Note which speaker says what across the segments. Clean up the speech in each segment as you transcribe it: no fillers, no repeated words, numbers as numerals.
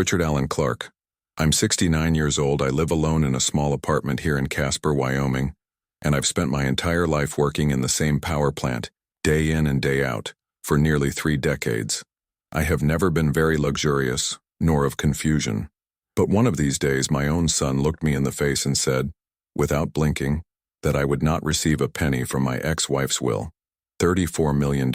Speaker 1: Richard Allen Clark. I'm 69 years old. I live alone in a small apartment here in Casper, Wyoming, and I've spent my entire life working in the same power plant, day in and day out, for nearly 3 decades. I have never been very luxurious, nor of confusion. But one of these days my own son looked me in the face and said, without blinking, that I would not receive a penny from my ex-wife's will. $34 million.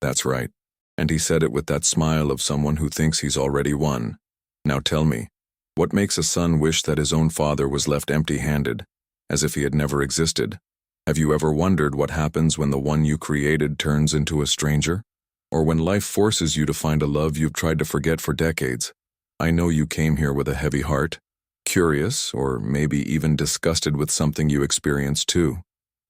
Speaker 1: That's right. And he said it with that smile of someone who thinks he's already won. Now tell me, what makes a son wish that his own father was left empty-handed, as if he had never existed? Have you ever wondered what happens when the one you created turns into a stranger? Or when life forces you to find a love you've tried to forget for decades? I know you came here with a heavy heart, curious, or maybe even disgusted with something you experienced too,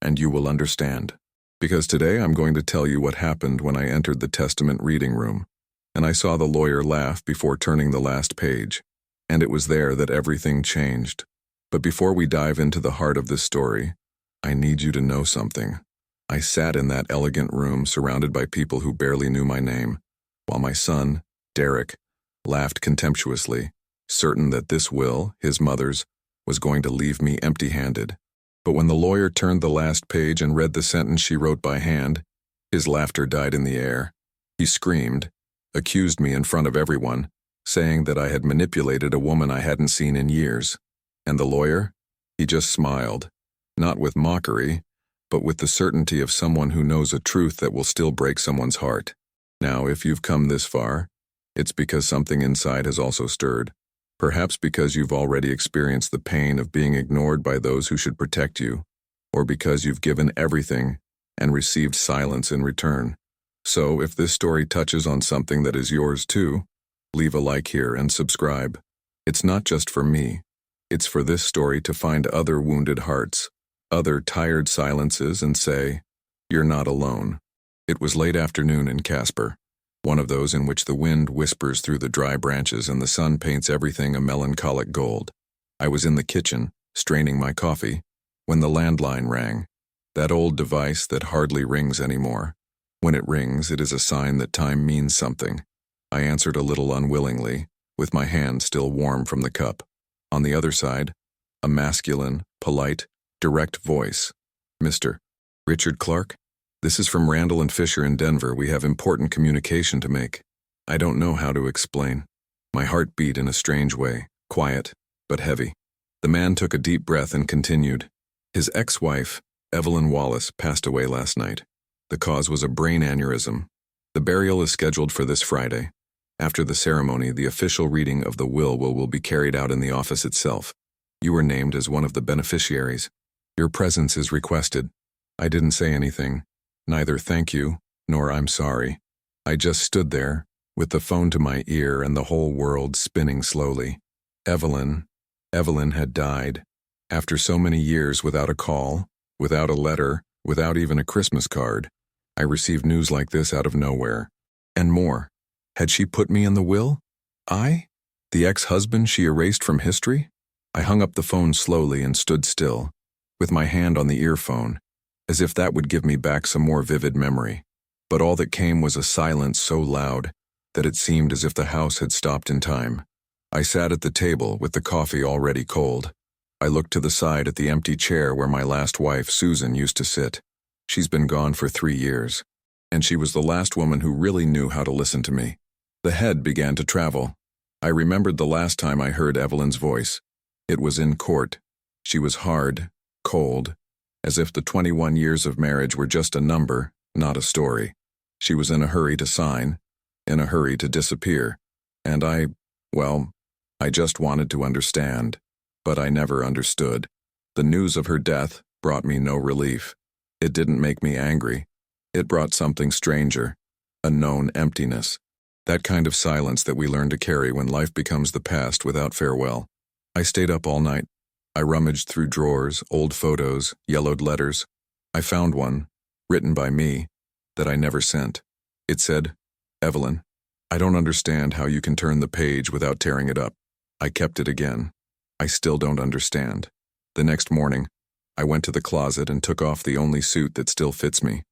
Speaker 1: and you will understand. Because today I'm going to tell you what happened when I entered the testament reading room, and I saw the lawyer laugh before turning the last page, and it was there that everything changed. But before we dive into the heart of this story, I need you to know something. I sat in that elegant room surrounded by people who barely knew my name, while my son, Derek, laughed contemptuously, certain that this will, his mother's, was going to leave me empty-handed. But when the lawyer turned the last page and read the sentence she wrote by hand, his laughter died in the air. He screamed, accused me in front of everyone, saying that I had manipulated a woman I hadn't seen in years. And the lawyer? He just smiled, not with mockery, but with the certainty of someone who knows a truth that will still break someone's heart. Now, if you've come this far, it's because something inside has also stirred. Perhaps because you've already experienced the pain of being ignored by those who should protect you, or because you've given everything and received silence in return. So, if this story touches on something that is yours too, leave a like here and subscribe. It's not just for me. It's for this story to find other wounded hearts, other tired silences, and say, you're not alone. It was late afternoon in Casper, one of those in which the wind whispers through the dry branches and the sun paints everything a melancholic gold. I was in the kitchen, straining my coffee, when the landline rang, that old device that hardly rings anymore. When it rings, it is a sign that time means something. I answered a little unwillingly, with my hand still warm from the cup. On the other side, a masculine, polite, direct voice. Mr. Richard Clark? This is from Randall and Fisher in Denver. We have important communication to make. I don't know how to explain. My heart beat in a strange way, quiet, but heavy. The man took a deep breath and continued. His ex-wife, Evelyn Wallace, passed away last night. The cause was a brain aneurysm. The burial is scheduled for this Friday. After the ceremony, the official reading of the will be carried out in the office itself. You were named as one of the beneficiaries. Your presence is requested. I didn't say anything. Neither thank you, nor I'm sorry. I just stood there, with the phone to my ear and the whole world spinning slowly. Evelyn had died. After so many years without a call, without a letter, without even a Christmas card, I received news like this out of nowhere. And more. Had she put me in the will? I? The ex-husband she erased from history? I hung up the phone slowly and stood still, with my hand on the earphone, as if that would give me back some more vivid memory. But all that came was a silence so loud that it seemed as if the house had stopped in time. I sat at the table with the coffee already cold. I looked to the side at the empty chair where my last wife, Susan, used to sit. She's been gone for 3 years, and she was the last woman who really knew how to listen to me. The head began to travel. I remembered the last time I heard Evelyn's voice. It was in court. She was hard, cold, as if the 21 years of marriage were just a number, not a story. She was in a hurry to sign, in a hurry to disappear, and I just wanted to understand, but I never understood. The news of her death brought me no relief. It didn't make me angry. It brought something stranger, a known emptiness, that kind of silence that we learn to carry when life becomes the past without farewell. I stayed up all night. I rummaged through drawers, old photos, yellowed letters. I found one, written by me, that I never sent. It said, Evelyn, I don't understand how you can turn the page without tearing it up. I kept it again. I still don't understand. The next morning, I went to the closet and took off the only suit that still fits me.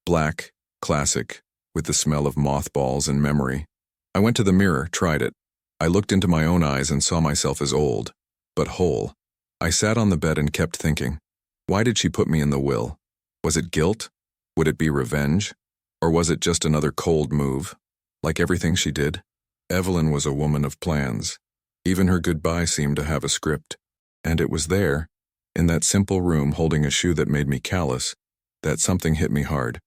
Speaker 1: Black, classic, with the smell of mothballs and memory. I went to the mirror, tried it. I looked into my own eyes and saw myself as old, but whole. I sat on the bed and kept thinking, why did she put me in the will? Was it guilt? Would it be revenge? Or was it just another cold move? Like everything she did? Evelyn was a woman of plans. Even her goodbye seemed to have a script. And it was there, in that simple room holding a shoe that made me callous, that something hit me hard.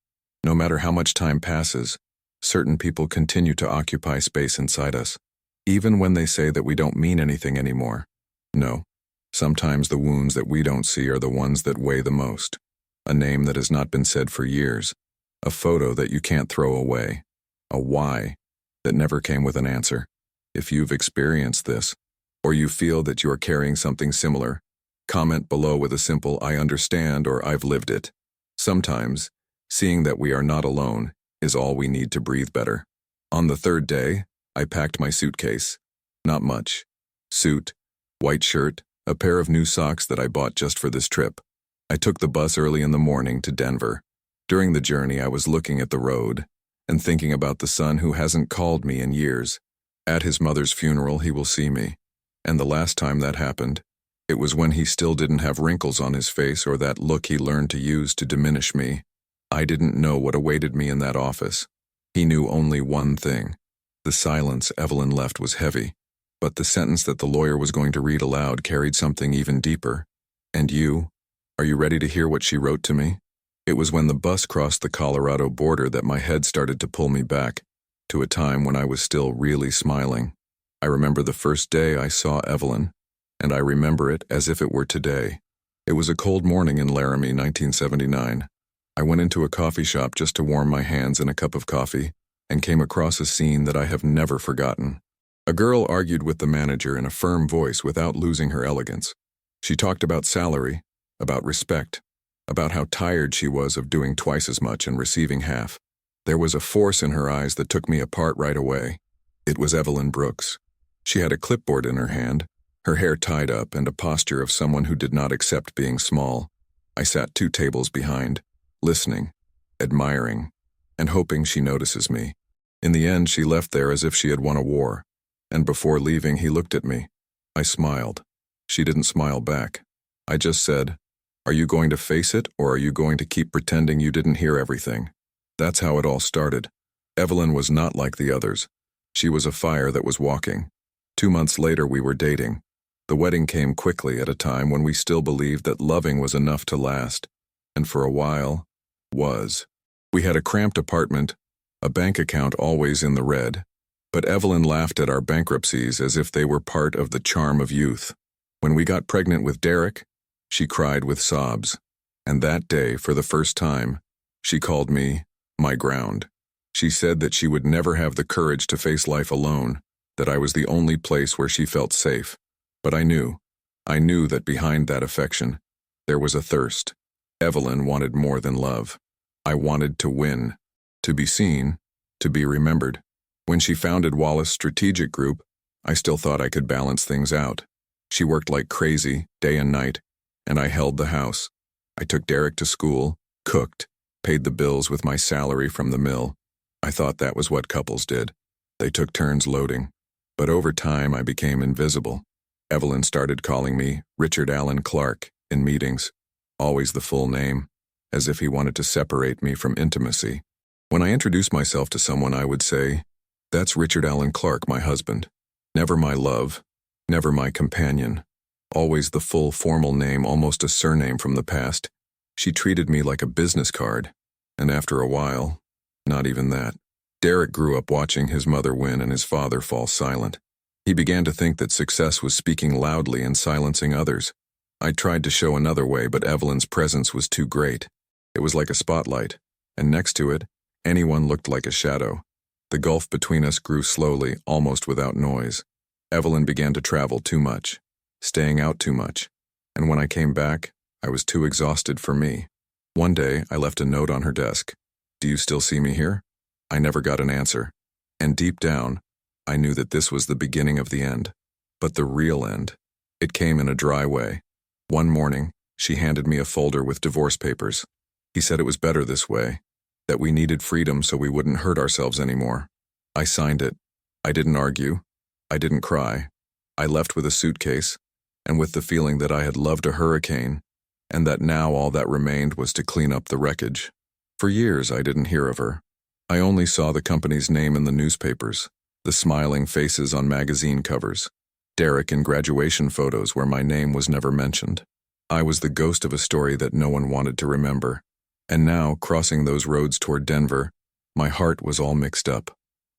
Speaker 1: No matter how much time passes, certain people continue to occupy space inside us, even when they say that we don't mean anything anymore. No, sometimes the wounds that we don't see are the ones that weigh the most. A name that has not been said for years, a photo that you can't throw away, a why that never came with an answer. If you've experienced this, or you feel that you are carrying something similar, comment below with a simple "I understand" or "I've lived it." Sometimes, seeing that we are not alone is all we need to breathe better. On the third day, I packed my suitcase. Not much. Suit, white shirt, a pair of new socks that I bought just for this trip. I took the bus early in the morning to Denver. During the journey, I was looking at the road and thinking about the son who hasn't called me in years. At his mother's funeral, he will see me. And the last time that happened, it was when he still didn't have wrinkles on his face or that look he learned to use to diminish me. I didn't know what awaited me in that office. He knew only one thing. The silence Evelyn left was heavy, but the sentence that the lawyer was going to read aloud carried something even deeper. And you? Are you ready to hear what she wrote to me? It was when the bus crossed the Colorado border that my head started to pull me back, to a time when I was still really smiling. I remember the first day I saw Evelyn, and I remember it as if it were today. It was a cold morning in Laramie, 1979. I went into a coffee shop just to warm my hands in a cup of coffee, and came across a scene that I have never forgotten. A girl argued with the manager in a firm voice without losing her elegance. She talked about salary, about respect, about how tired she was of doing twice as much and receiving half. There was a force in her eyes that took me apart right away. It was Evelyn Brooks. She had a clipboard in her hand, her hair tied up, and a posture of someone who did not accept being small. I sat 2 tables behind, listening, admiring, and hoping she notices me. In the end, she left there as if she had won a war, and before leaving, he looked at me. I smiled. She didn't smile back. I just said, "Are you going to face it, or are you going to keep pretending you didn't hear everything?" That's how it all started. Evelyn was not like the others. She was a fire that was walking. 2 months later, we were dating. The wedding came quickly at a time when we still believed that loving was enough to last, and for a while, was. We had a cramped apartment, a bank account always in the red, but Evelyn laughed at our bankruptcies as if they were part of the charm of youth. When we got pregnant with Derek, she cried with sobs, and that day, for the first time, she called me my ground. She said that she would never have the courage to face life alone, that I was the only place where she felt safe. But I knew that behind that affection, there was a thirst. Evelyn wanted more than love. I wanted to win, to be seen, to be remembered. When she founded Wallace Strategic Group, I still thought I could balance things out. She worked like crazy, day and night, and I held the house. I took Derek to school, cooked, paid the bills with my salary from the mill. I thought that was what couples did. They took turns loading. But over time, I became invisible. Evelyn started calling me Richard Allen Clark in meetings, always the full name, as if he wanted to separate me from intimacy. When I introduced myself to someone, I would say, "That's Richard Allen Clark, my husband." Never my love, never my companion. Always the full formal name, almost a surname from the past. She treated me like a business card, and after a while, not even that. Derek grew up watching his mother win and his father fall silent. He began to think that success was speaking loudly and silencing others. I tried to show another way, but Evelyn's presence was too great. It was like a spotlight, and next to it, anyone looked like a shadow. The gulf between us grew slowly, almost without noise. Evelyn began to travel too much, staying out too much, and when I came back, I was too exhausted for me. One day, I left a note on her desk. "Do you still see me here?" I never got an answer, and deep down, I knew that this was the beginning of the end. But the real end, it came in a dry way. One morning, she handed me a folder with divorce papers. He said it was better this way, that we needed freedom so we wouldn't hurt ourselves anymore. I signed it. I didn't argue. I didn't cry. I left with a suitcase, and with the feeling that I had loved a hurricane, and that now all that remained was to clean up the wreckage. For years I didn't hear of her. I only saw the company's name in the newspapers, the smiling faces on magazine covers, Derek in graduation photos where my name was never mentioned. I was the ghost of a story that no one wanted to remember. And now, crossing those roads toward Denver, my heart was all mixed up.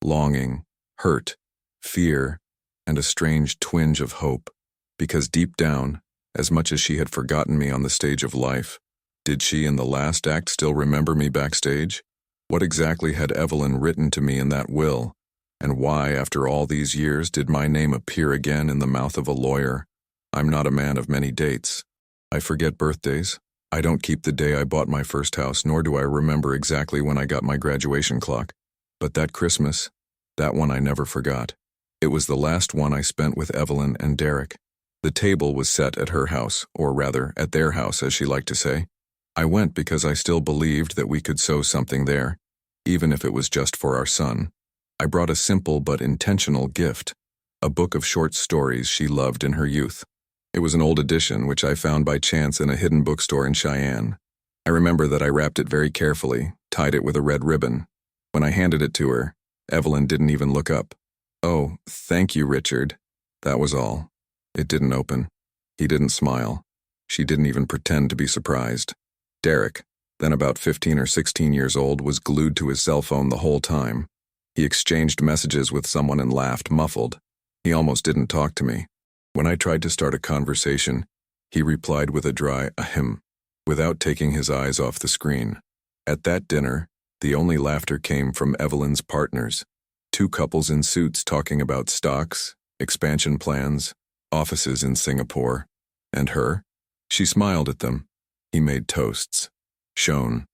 Speaker 1: Longing, hurt, fear, and a strange twinge of hope. Because deep down, as much as she had forgotten me on the stage of life, did she in the last act still remember me backstage? What exactly had Evelyn written to me in that will? And why, after all these years, did my name appear again in the mouth of a lawyer? I'm not a man of many dates. I forget birthdays. I don't keep the day I bought my first house, nor do I remember exactly when I got my graduation clock. But that Christmas, that one I never forgot. It was the last one I spent with Evelyn and Derek. The table was set at her house, or rather, at their house, as she liked to say. I went because I still believed that we could sow something there, even if it was just for our son. I brought a simple but intentional gift, a book of short stories she loved in her youth. It was an old edition, which I found by chance in a hidden bookstore in Cheyenne. I remember that I wrapped it very carefully, tied it with a red ribbon. When I handed it to her, Evelyn didn't even look up. "Oh, thank you, Richard." That was all. It didn't open. He didn't smile. She didn't even pretend to be surprised. Derek, then about 15 or 16 years old, was glued to his cell phone the whole time. He exchanged messages with someone and laughed, muffled. He almost didn't talk to me. When I tried to start a conversation, he replied with a dry ahem, without taking his eyes off the screen. At that dinner, the only laughter came from Evelyn's partners, two couples in suits talking about stocks, expansion plans, offices in Singapore. And her? She smiled at them. He made toasts. Shone.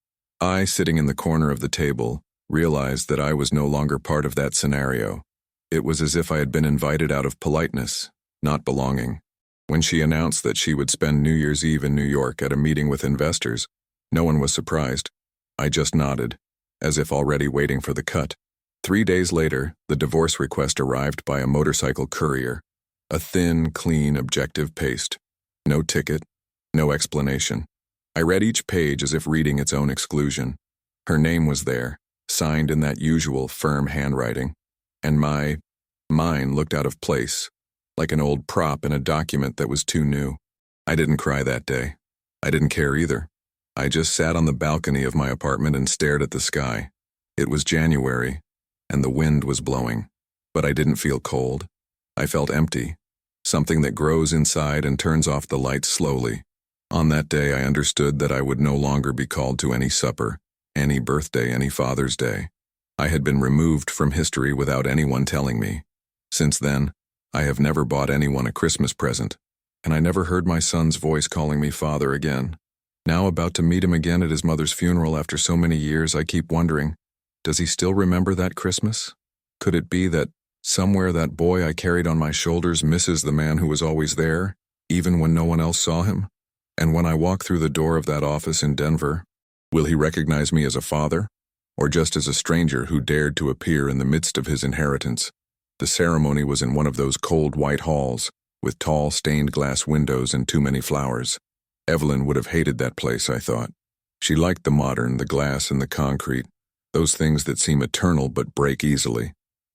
Speaker 1: I, sitting in the corner of the table, realized that I was no longer part of that scenario. It was as if I had been invited out of politeness, not belonging. When she announced that she would spend New Year's Eve in New York at a meeting with investors, no one was surprised. I just nodded, as if already waiting for the cut. 3 days later, the divorce request arrived by a motorcycle courier. A thin, clean, objective paste. No ticket, no explanation. I read each page as if reading its own exclusion. Her name was there, signed in that usual firm handwriting, and mine looked out of place, like an old prop in a document that was too new. I didn't cry that day. I didn't care either. I just sat on the balcony of my apartment and stared at the sky. It was January, and the wind was blowing, but I didn't feel cold. I felt empty, something that grows inside and turns off the lights slowly. On that day, I understood that I would no longer be called to any supper, any birthday, any Father's Day. I had been removed from history without anyone telling me. Since then, I have never bought anyone a Christmas present, and I never heard my son's voice calling me father again. Now about to meet him again at his mother's funeral after so many years, I keep wondering, does he still remember that Christmas? Could it be that somewhere that boy I carried on my shoulders misses the man who was always there, even when no one else saw him? And when I walk through the door of that office in Denver, will he recognize me as a father, or just as a stranger who dared to appear in the midst of his inheritance? The ceremony was in one of those cold white halls, with tall stained glass windows and too many flowers. Evelyn would have hated that place, I thought. She liked the modern, the glass and the concrete, those things that seem eternal but break easily.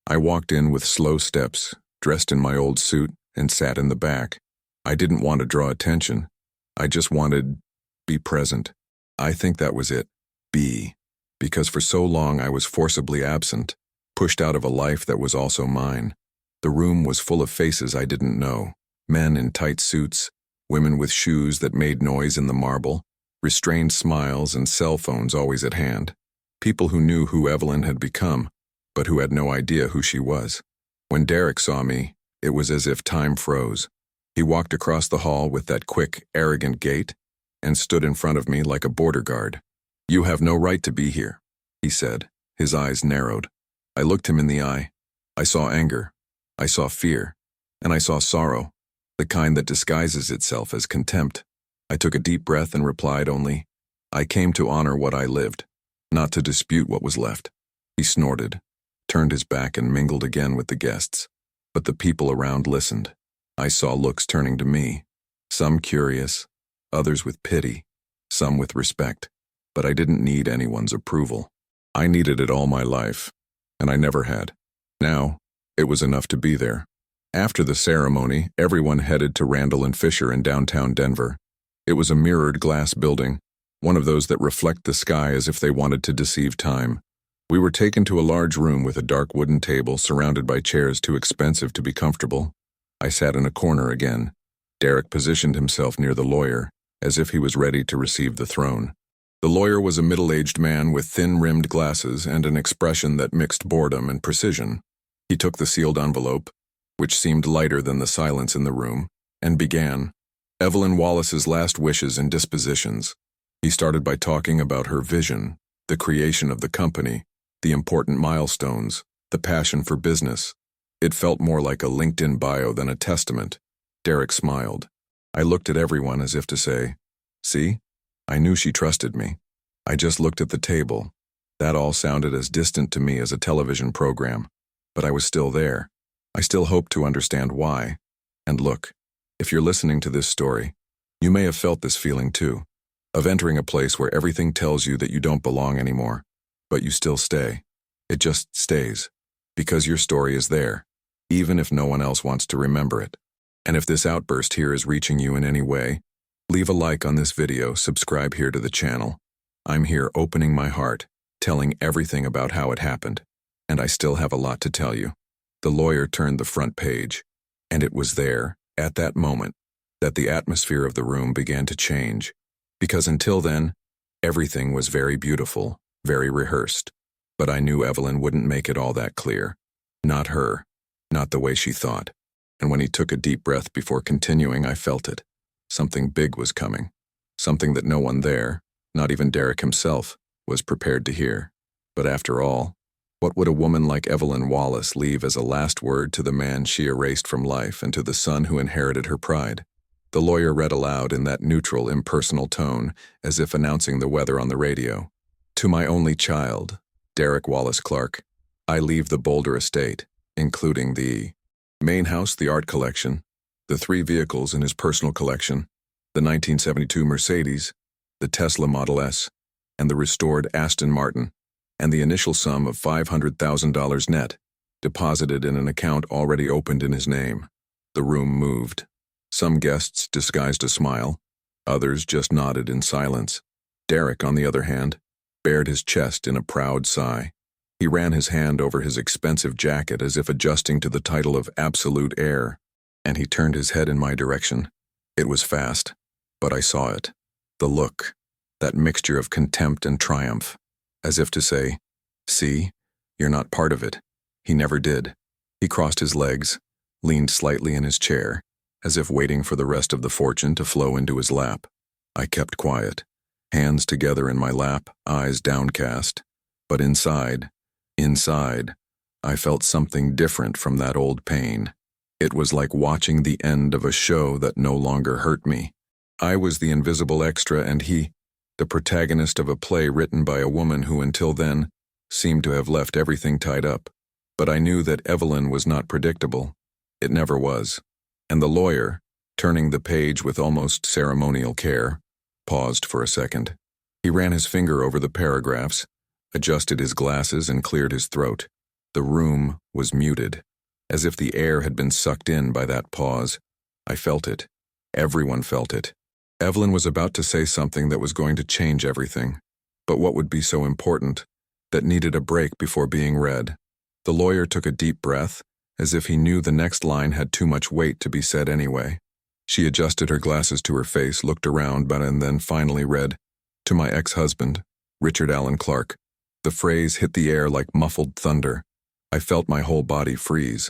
Speaker 1: I walked in with slow steps, dressed in my old suit, and sat in the back. I didn't want to draw attention. I just wanted be present. I think that was it. Be. Because for so long I was forcibly absent, pushed out of a life that was also mine. The room was full of faces I didn't know. Men in tight suits, women with shoes that made noise in the marble, restrained smiles and cell phones always at hand. People who knew who Evelyn had become, but who had no idea who she was. When Derek saw me, it was as if time froze. He walked across the hall with that quick, arrogant gait and stood in front of me like a border guard. "You have no right to be here," he said, his eyes narrowed. I looked him in the eye. I saw anger. I saw fear. And I saw sorrow, the kind that disguises itself as contempt. I took a deep breath and replied only, "I came to honor what I lived, not to dispute what was left." He snorted, turned his back and mingled again with the guests. but the people around listened. I saw looks turning to me, some curious, others with pity, some with respect, but I didn't need anyone's approval. I needed it all my life, and I never had. Now, it was enough to be there. After the ceremony, everyone headed to Randall and Fisher in downtown Denver. It was a mirrored glass building, one of those that reflect the sky as if they wanted to deceive time. We were taken to a large room with a dark wooden table surrounded by chairs too expensive to be comfortable. I sat in a corner again. Derek positioned himself near the lawyer, as if he was ready to receive the throne. The lawyer was a middle-aged man with thin-rimmed glasses and an expression that mixed boredom and precision. He took the sealed envelope, which seemed lighter than the silence in the room, and began. Evelyn Wallace's last wishes and dispositions. He started by talking about her vision, the creation of the company, the important milestones, the passion for business. It felt more like a LinkedIn bio than a testament. Derek smiled. I looked at everyone as if to say, "See? I knew she trusted me." I just looked at the table. That all sounded as distant to me as a television program. But I was still there. I still hoped to understand why. And look, if you're listening to this story, you may have felt this feeling too, of entering a place where everything tells you that you don't belong anymore, but you still stay. It just stays, because your story is there, even if no one else wants to remember it. And if this outburst here is reaching you in any way, leave a like on this video, subscribe here to the channel. I'm here opening my heart, telling everything about how it happened, and I still have a lot to tell you. The lawyer turned the front page, and it was there, at that moment, that the atmosphere of the room began to change, because until then, everything was very beautiful, very rehearsed. But I knew Evelyn wouldn't make it all that clear. Not her, not the way she thought. And when he took a deep breath before continuing, I felt it. Something big was coming. Something that no one there, not even Derek himself, was prepared to hear. But after all, what would a woman like Evelyn Wallace leave as a last word to the man she erased from life and to the son who inherited her pride? The lawyer read aloud in that neutral, impersonal tone, as if announcing the weather on the radio. To my only child, Derek Wallace Clark, I leave the Boulder estate, including the main house, the art collection, the 3 vehicles in his personal collection, the 1972 Mercedes, the Tesla Model S, and the restored Aston Martin, and the initial sum of $500,000 net, deposited in an account already opened in his name. The room moved. Some guests disguised a smile, others just nodded in silence. Derek, on the other hand, bared his chest in a proud sigh. He ran his hand over his expensive jacket as if adjusting to the title of absolute heir, and he turned his head in my direction. It was fast, but I saw it. The look, that mixture of contempt and triumph, as if to say, "See, you're not part of it." He never did. He crossed his legs, leaned slightly in his chair, as if waiting for the rest of the fortune to flow into his lap. I kept quiet, hands together in my lap, eyes downcast. But inside, I felt something different from that old pain. It was like watching the end of a show that no longer hurt me. I was the invisible extra and he, the protagonist of a play written by a woman who until then seemed to have left everything tied up. But I knew that Evelyn was not predictable. It never was. And the lawyer, turning the page with almost ceremonial care, paused for a second. He ran his finger over the paragraphs, adjusted his glasses and cleared his throat. The room was muted, as if the air had been sucked in by that pause. I felt it. Everyone felt it. Evelyn was about to say something that was going to change everything. But what would be so important, that needed a break before being read? The lawyer took a deep breath, as if he knew the next line had too much weight to be said anyway. She adjusted her glasses to her face, looked around, and then finally read, "To my ex-husband, Richard Allen Clark." The phrase hit the air like muffled thunder. I felt my whole body freeze.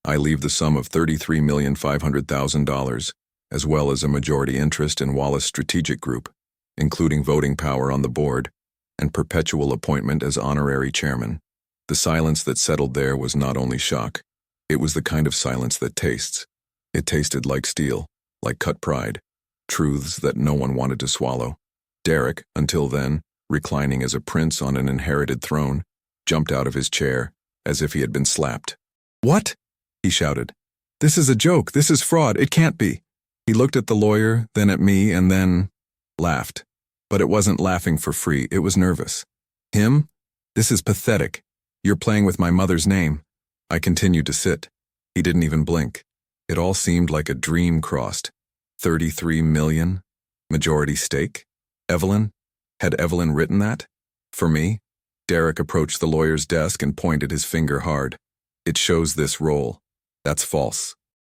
Speaker 1: I leave the sum of $33,500,000, as well as a majority interest in Wallace Strategic Group, including voting power on the board, and perpetual appointment as honorary chairman. The silence that settled there was not only shock, it was the kind of silence that tastes. It tasted like steel, like cut pride, truths that no one wanted to swallow. Derek, until then, reclining as a prince on an inherited throne, jumped out of his chair, as if he had been slapped. "What?" He shouted. "This is a joke. This is fraud. It can't be." He looked at the lawyer, then at me, and then laughed. But it wasn't laughing for free. It was nervous. "Him? This is pathetic. You're playing with my mother's name." I continued to sit. He didn't even blink. It all seemed like a dream crossed. 33 million? Majority stake? Evelyn? Had Evelyn written that? For me? Derek approached the lawyer's desk and pointed his finger hard. "It shows this roll. That's false.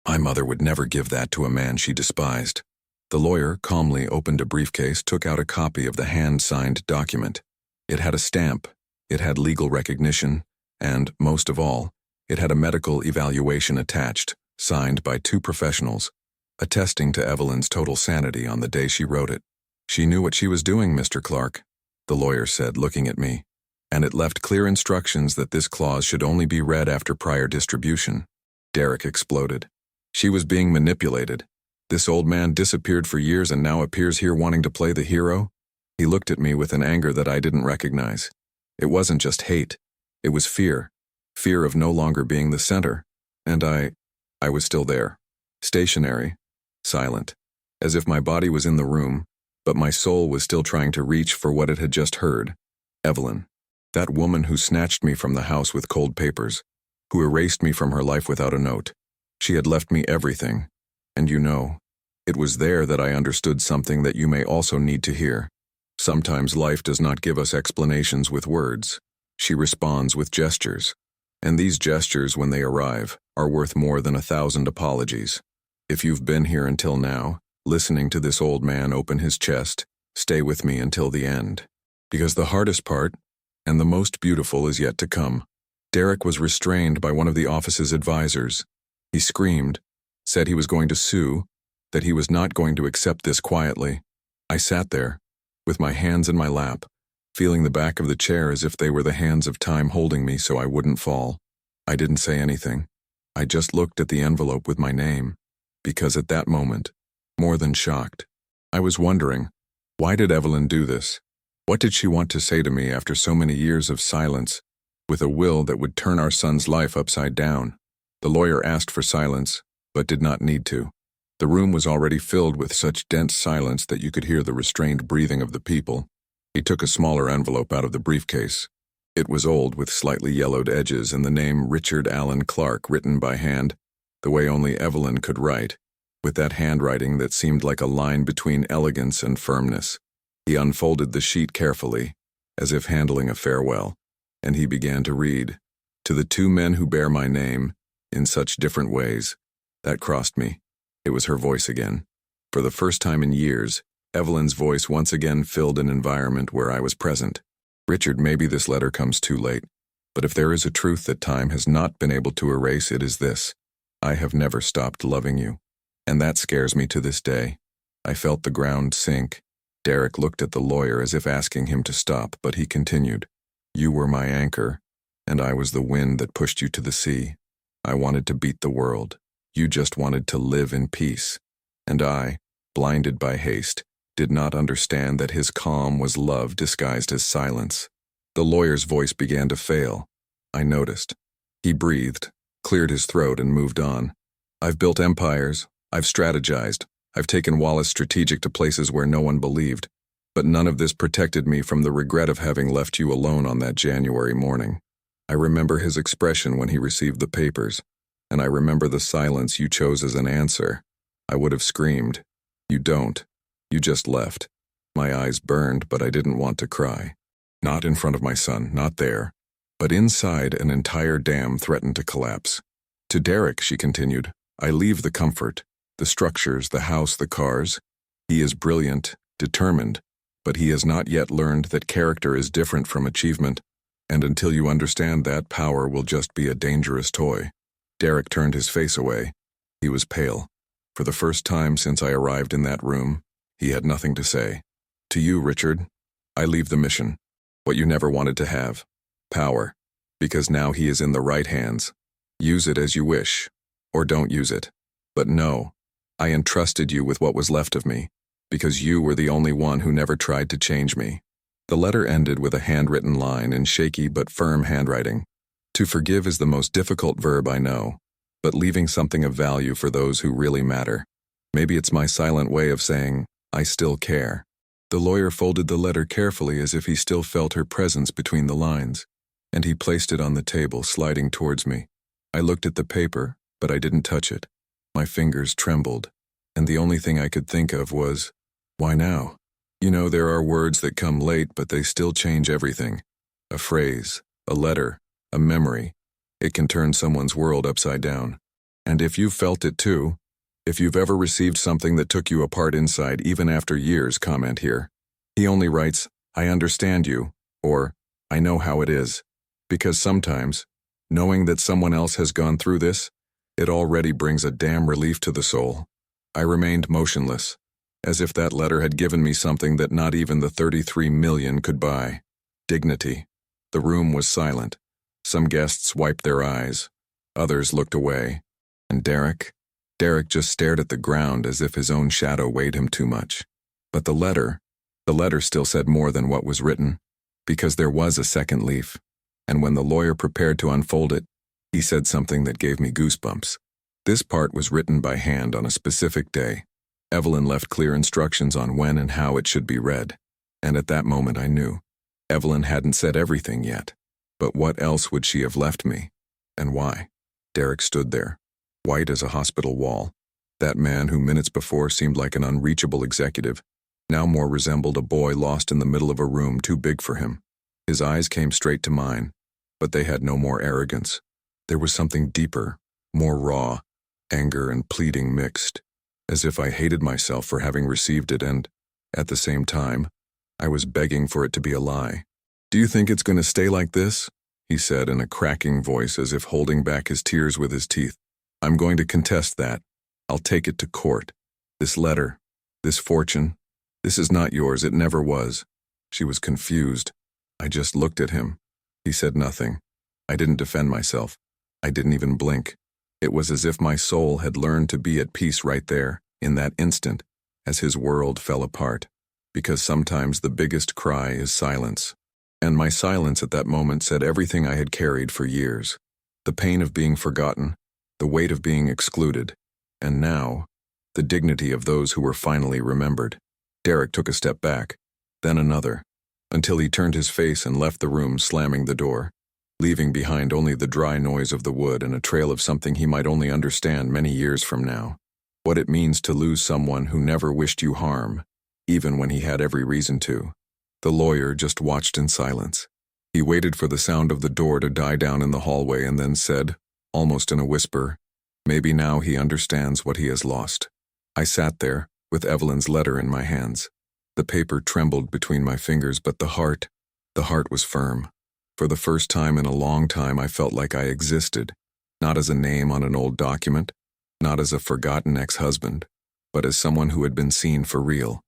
Speaker 1: My mother would never give that to a man she despised." The lawyer calmly opened a briefcase, took out a copy of the hand-signed document. It had a stamp, it had legal recognition, and, most of all, it had a medical evaluation attached, signed by 2 professionals, attesting to Evelyn's total sanity on the day she wrote it. "She knew what she was doing, Mr. Clark," the lawyer said, looking at me, "and it left clear instructions that this clause should only be read after prior distribution." Derek exploded. "She was being manipulated. This old man disappeared for years and now appears here wanting to play the hero?" He looked at me with an anger that I didn't recognize. It wasn't just hate. It was fear. Fear of no longer being the center. And I was still there. Stationary. Silent. As if my body was in the room, but my soul was still trying to reach for what it had just heard. Evelyn. That woman who snatched me from the house with cold papers. Who erased me from her life without a note. She had left me everything. And you know, it was there that I understood something that you may also need to hear. Sometimes life does not give us explanations with words. She responds with gestures. And these gestures, when they arrive, are worth more than 1,000 apologies. If you've been here until now, listening to this old man open his chest, stay with me until the end. Because the hardest part, and the most beautiful, is yet to come. Derek was restrained by one of the office's advisors. He screamed, said he was going to sue, that he was not going to accept this quietly. I sat there, with my hands in my lap, feeling the back of the chair as if they were the hands of time holding me so I wouldn't fall. I didn't say anything. I just looked at the envelope with my name, because at that moment, more than shocked, I was wondering, why did Evelyn do this? What did she want to say to me after so many years of silence, with a will that would turn our son's life upside down? The lawyer asked for silence, but did not need to. The room was already filled with such dense silence that you could hear the restrained breathing of the people. He took a smaller envelope out of the briefcase. It was old, with slightly yellowed edges and the name Richard Allen Clark written by hand, the way only Evelyn could write, with that handwriting that seemed like a line between elegance and firmness. He unfolded the sheet carefully, as if handling a farewell, and he began to read, "To the 2 men who bear my name, in such different ways." That crossed me. It was her voice again. For the first time in years, Evelyn's voice once again filled an environment where I was present. "Richard, maybe this letter comes too late, but if there is a truth that time has not been able to erase, it is this. I have never stopped loving you. And that scares me to this day." I felt the ground sink. Derek looked at the lawyer as if asking him to stop, but he continued. "You were my anchor, and I was the wind that pushed you to the sea. I wanted to beat the world. You just wanted to live in peace. And I, blinded by haste, did not understand that his calm was love disguised as silence." The lawyer's voice began to fail. I noticed. He breathed, cleared his throat, and moved on. "I've built empires. I've strategized. I've taken Wallace Strategic to places where no one believed. But none of this protected me from the regret of having left you alone on that January morning. I remember his expression when he received the papers, and I remember the silence you chose as an answer. I would have screamed. You don't. You just left. My eyes burned, but I didn't want to cry. Not in front of my son, not there. But inside, an entire dam threatened to collapse. To Derek, she continued, I leave the comfort, the structures, the house, the cars. He is brilliant, determined, but he has not yet learned that character is different from achievement, and until you understand that, power will just be a dangerous toy. Derek turned his face away. He was pale. For the first time since I arrived in that room, he had nothing to say. To you, Richard, I leave the mission. What you never wanted to have. Power. Because now he is in the right hands. Use it as you wish. Or don't use it. But no, I entrusted you with what was left of me, because you were the only one who never tried to change me. The letter ended with a handwritten line in shaky but firm handwriting. To forgive is the most difficult verb I know. but leaving something of value for those who really matter. Maybe it's my silent way of saying, I still care. The lawyer folded the letter carefully as if he still felt her presence between the lines, and he placed it on the table, sliding towards me. I looked at the paper, but I didn't touch it. My fingers trembled, and the only thing I could think of was, why now? You know, there are words that come late, but they still change everything. A phrase, a letter, a memory. It can turn someone's world upside down. And if you've felt it too, if you've ever received something that took you apart inside even after years, comment here. He only writes, I understand you, or I know how it is. Because sometimes, knowing that someone else has gone through this, it already brings a damn relief to the soul. I remained motionless, as if that letter had given me something that not even the 33 million could buy. Dignity. The room was silent. Some guests wiped their eyes. Others looked away. And Derek just stared at the ground as if his own shadow weighed him too much. But the letter still said more than what was written, because there was a second leaf. And when the lawyer prepared to unfold it, he said something that gave me goosebumps. This part was written by hand on a specific day. Evelyn left clear instructions on when and how it should be read. And at that moment I knew. Evelyn hadn't said everything yet. But what else would she have left me? And why? Derek stood there, white as a hospital wall. That man who minutes before seemed like an unreachable executive, now more resembled a boy lost in the middle of a room too big for him. His eyes came straight to mine, but they had no more arrogance. There was something deeper, more raw, anger and pleading mixed, as if I hated myself for having received it and, at the same time, I was begging for it to be a lie. Do you think it's going to stay like this? He said in a cracking voice as if holding back his tears with his teeth. I'm going to contest that. I'll take it to court. This letter, this fortune, this is not yours, it never was. She was confused. I just looked at him. He said nothing. I didn't defend myself. I didn't even blink. It was as if my soul had learned to be at peace right there, in that instant, as his world fell apart. Because sometimes the biggest cry is silence. And my silence at that moment said everything I had carried for years. The pain of being forgotten, the weight of being excluded, and now, the dignity of those who were finally remembered. Derek took a step back, then another, until he turned his face and left the room, slamming the door, leaving behind only the dry noise of the wood and a trail of something he might only understand many years from now. What it means to lose someone who never wished you harm, even when he had every reason to. The lawyer just watched in silence. He waited for the sound of the door to die down in the hallway and then said, almost in a whisper, maybe now he understands what he has lost. I sat there, with Evelyn's letter in my hands. The paper trembled between my fingers, but the heart was firm. For the first time in a long time I felt like I existed, not as a name on an old document, not as a forgotten ex-husband, but as someone who had been seen for real.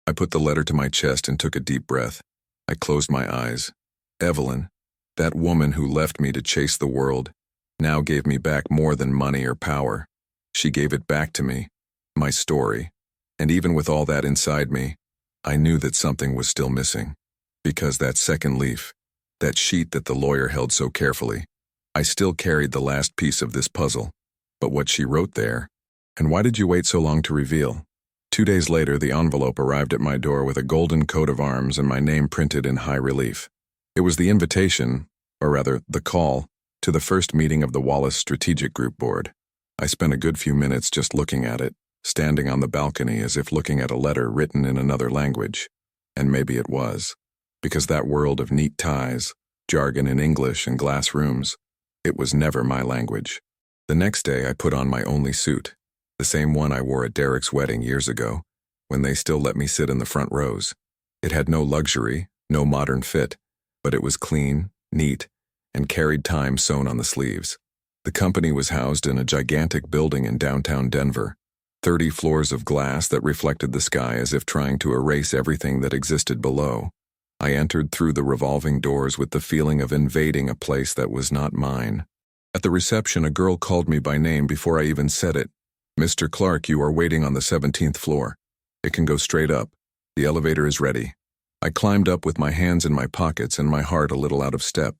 Speaker 1: I put the letter to my chest and took a deep breath. I closed my eyes. Evelyn, that woman who left me to chase the world, now gave me back more than money or power. She gave it back to me, my story. And even with all that inside me, I knew that something was still missing. Because that second leaf, that sheet that the lawyer held so carefully, I still carried the last piece of this puzzle. But what she wrote there, and why did you wait so long to reveal? 2 days later, the envelope arrived at my door with a golden coat of arms and my name printed in high relief. It was the invitation, or rather, the call, to the first meeting of the Wallace Strategic Group Board. I spent a good few minutes just looking at it, standing on the balcony as if looking at a letter written in another language. And maybe it was. Because that world of neat ties, jargon in English and glass rooms, it was never my language. The next day I put on my only suit, the same one I wore at Derek's wedding years ago, when they still let me sit in the front rows. It had no luxury, no modern fit, but it was clean, neat, and carried time sewn on the sleeves. The company was housed in a gigantic building in downtown Denver, 30 floors of glass that reflected the sky as if trying to erase everything that existed below. I entered through the revolving doors with the feeling of invading a place that was not mine. At the reception, a girl called me by name before I even said it. Mr. Clark, you are waiting on the 17th floor. It can go straight up. The elevator is ready. I climbed up with my hands in my pockets and my heart a little out of step.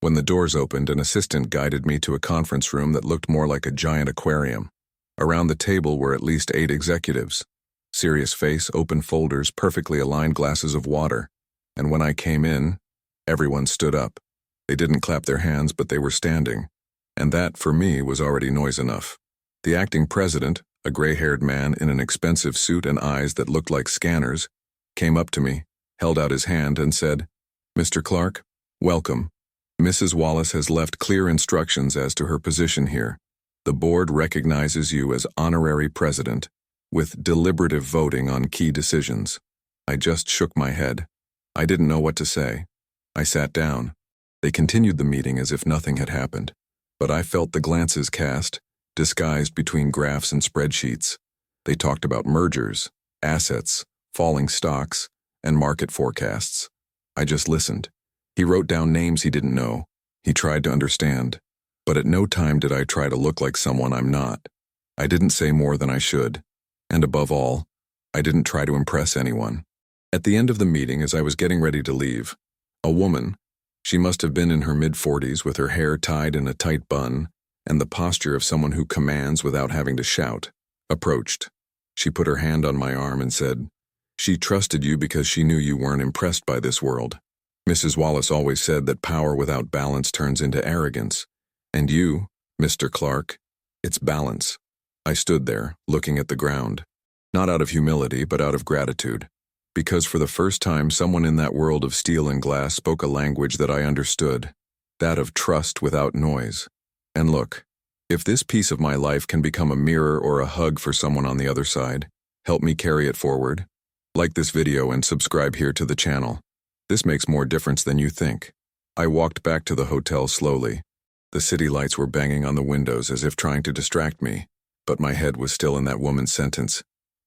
Speaker 1: When the doors opened, an assistant guided me to a conference room that looked more like a giant aquarium. Around the table were at least 8 executives. Serious face, open folders, perfectly aligned glasses of water. And when I came in, everyone stood up. They didn't clap their hands, but they were standing. And that, for me, was already noise enough. The acting president, a gray-haired man in an expensive suit and eyes that looked like scanners, came up to me, held out his hand, and said, "Mr. Clark, welcome. Mrs. Wallace has left clear instructions as to her position here. The board recognizes you as honorary president, with deliberative voting on key decisions." I just shook my head. I didn't know what to say. I sat down. They continued the meeting as if nothing had happened. But I felt the glances cast, disguised between graphs and spreadsheets. They talked about mergers, assets, falling stocks, and market forecasts. I just listened. He wrote down names he didn't know. He tried to understand. But at no time did I try to look like someone I'm not. I didn't say more than I should. And above all, I didn't try to impress anyone. At the end of the meeting, as I was getting ready to leave, a woman, she must have been in her mid-40s with her hair tied in a tight bun and the posture of someone who commands without having to shout, approached. She put her hand on my arm and said, "She trusted you because she knew you weren't impressed by this world. Mrs. Wallace always said that power without balance turns into arrogance. And you, Mr. Clark, it's balance." I stood there, looking at the ground. Not out of humility, but out of gratitude. Because for the first time, someone in that world of steel and glass spoke a language that I understood. That of trust without noise. And look, if this piece of my life can become a mirror or a hug for someone on the other side, help me carry it forward. Like this video and subscribe here to the channel. This makes more difference than you think. I walked back to the hotel slowly. The city lights were banging on the windows as if trying to distract me, but my head was still in that woman's sentence.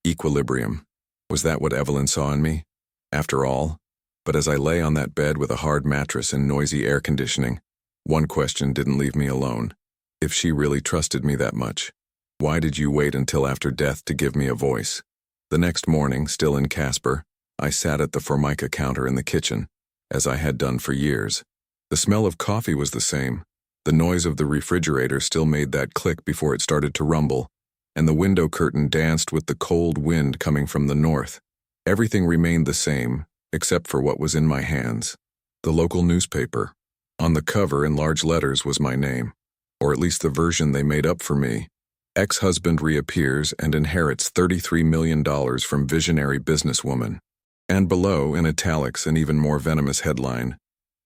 Speaker 1: Equilibrium. Was that what Evelyn saw in me? After all? But as I lay on that bed with a hard mattress and noisy air conditioning, one question didn't leave me alone. If she really trusted me that much, why did you wait until after death to give me a voice? The next morning, still in Casper, I sat at the Formica counter in the kitchen, as I had done for years. The smell of coffee was the same. The noise of the refrigerator still made that click before it started to rumble, and the window curtain danced with the cold wind coming from the north. Everything remained the same, except for what was in my hands. The local newspaper. On the cover in large letters was my name, or at least the version they made up for me. Ex-husband reappears and inherits $33 million from visionary businesswoman. And below, in italics, an even more venomous headline,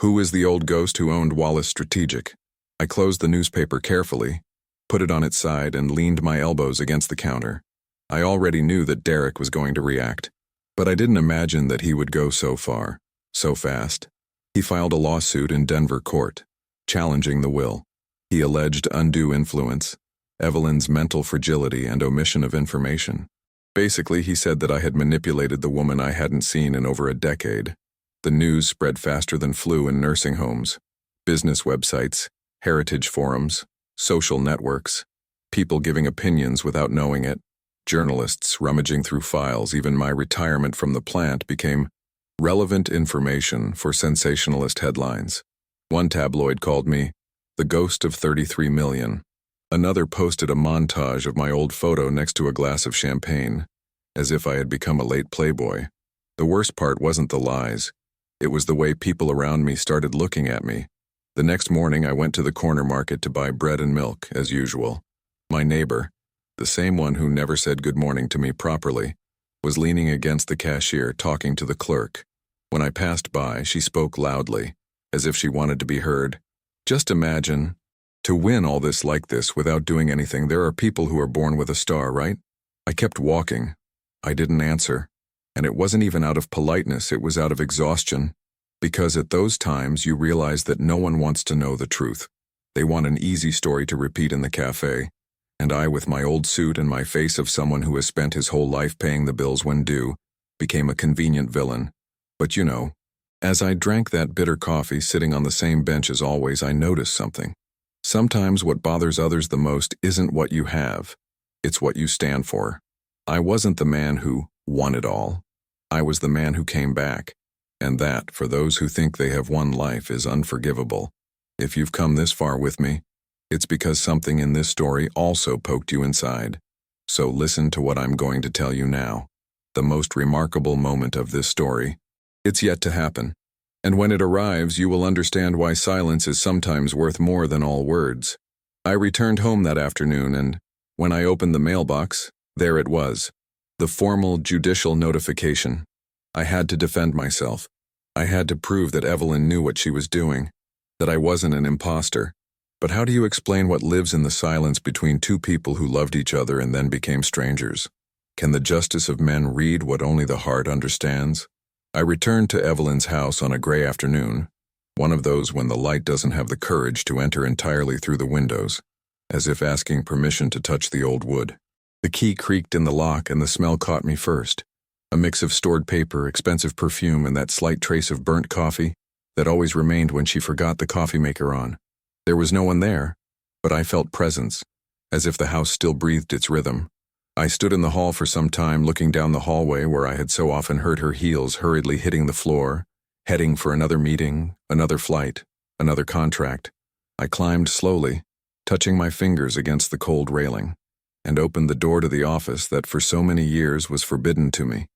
Speaker 1: "Who is the old ghost who owned Wallace Strategic?" I closed the newspaper carefully, put it on its side, and leaned my elbows against the counter. I already knew that Derek was going to react, but I didn't imagine that he would go so far, so fast. He filed a lawsuit in Denver court, challenging the will. He alleged undue influence, Evelyn's mental fragility, and omission of information. Basically, he said that I had manipulated the woman I hadn't seen in over a decade. The news spread faster than flu in nursing homes, business websites, heritage forums, social networks, people giving opinions without knowing it, journalists rummaging through files. Even my retirement from the plant became relevant information for sensationalist headlines. One tabloid called me the ghost of 33 million. Another posted a montage of my old photo next to a glass of champagne, as if I had become a late playboy. The worst part wasn't the lies. It was the way people around me started looking at me. The next morning I went to the corner market to buy bread and milk, as usual. My neighbor, the same one who never said good morning to me properly, was leaning against the cashier talking to the clerk. When I passed by, she spoke loudly, as if she wanted to be heard. Just imagine, to win all this like this without doing anything. There are people who are born with a star, right? I kept walking. I didn't answer. And it wasn't even out of politeness, it was out of exhaustion. Because at those times you realize that no one wants to know the truth. They want an easy story to repeat in the cafe. And I, with my old suit and my face of someone who has spent his whole life paying the bills when due, became a convenient villain. But you know, as I drank that bitter coffee sitting on the same bench as always, I noticed something. Sometimes what bothers others the most isn't what you have, it's what you stand for. I wasn't the man who won it all. I was the man who came back. And that, for those who think they have won life, is unforgivable. If you've come this far with me, it's because something in this story also poked you inside. So listen to what I'm going to tell you now. The most remarkable moment of this story. It's yet to happen. And when it arrives, you will understand why silence is sometimes worth more than all words. I returned home that afternoon, and when I opened the mailbox, there it was. The formal judicial notification. I had to defend myself. I had to prove that Evelyn knew what she was doing, that I wasn't an imposter. But how do you explain what lives in the silence between two people who loved each other and then became strangers? Can the justice of men read what only the heart understands? I returned to Evelyn's house on a gray afternoon, one of those when the light doesn't have the courage to enter entirely through the windows, as if asking permission to touch the old wood. The key creaked in the lock and the smell caught me first. A mix of stored paper, expensive perfume, and that slight trace of burnt coffee that always remained when she forgot the coffee maker on. There was no one there, but I felt presence, as if the house still breathed its rhythm. I stood in the hall for some time, looking down the hallway where I had so often heard her heels hurriedly hitting the floor, heading for another meeting, another flight, another contract. I climbed slowly, touching my fingers against the cold railing, and opened the door to the office that for so many years was forbidden to me.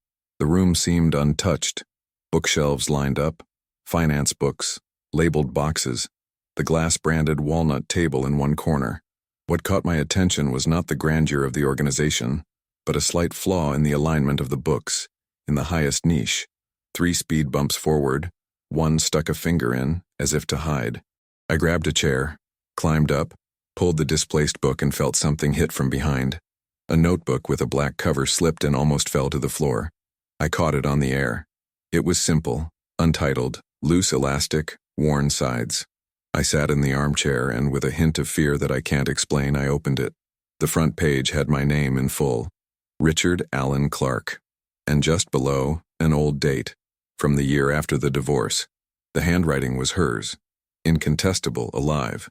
Speaker 1: The room seemed untouched. Bookshelves lined up, finance books, labeled boxes, the glass-branded walnut table in one corner. What caught my attention was not the grandeur of the organization, but a slight flaw in the alignment of the books, in the highest niche. 3 speed bumps forward, one stuck a finger in, as if to hide. I grabbed a chair, climbed up, pulled the displaced book and felt something hit from behind. A notebook with a black cover slipped and almost fell to the floor. I caught it on the air. It was simple, untitled, loose elastic, worn sides. I sat in the armchair and with a hint of fear that I can't explain, I opened it. The front page had my name in full, Richard Allen Clark, and just below, an old date, from the year after the divorce. The handwriting was hers, incontestable, alive,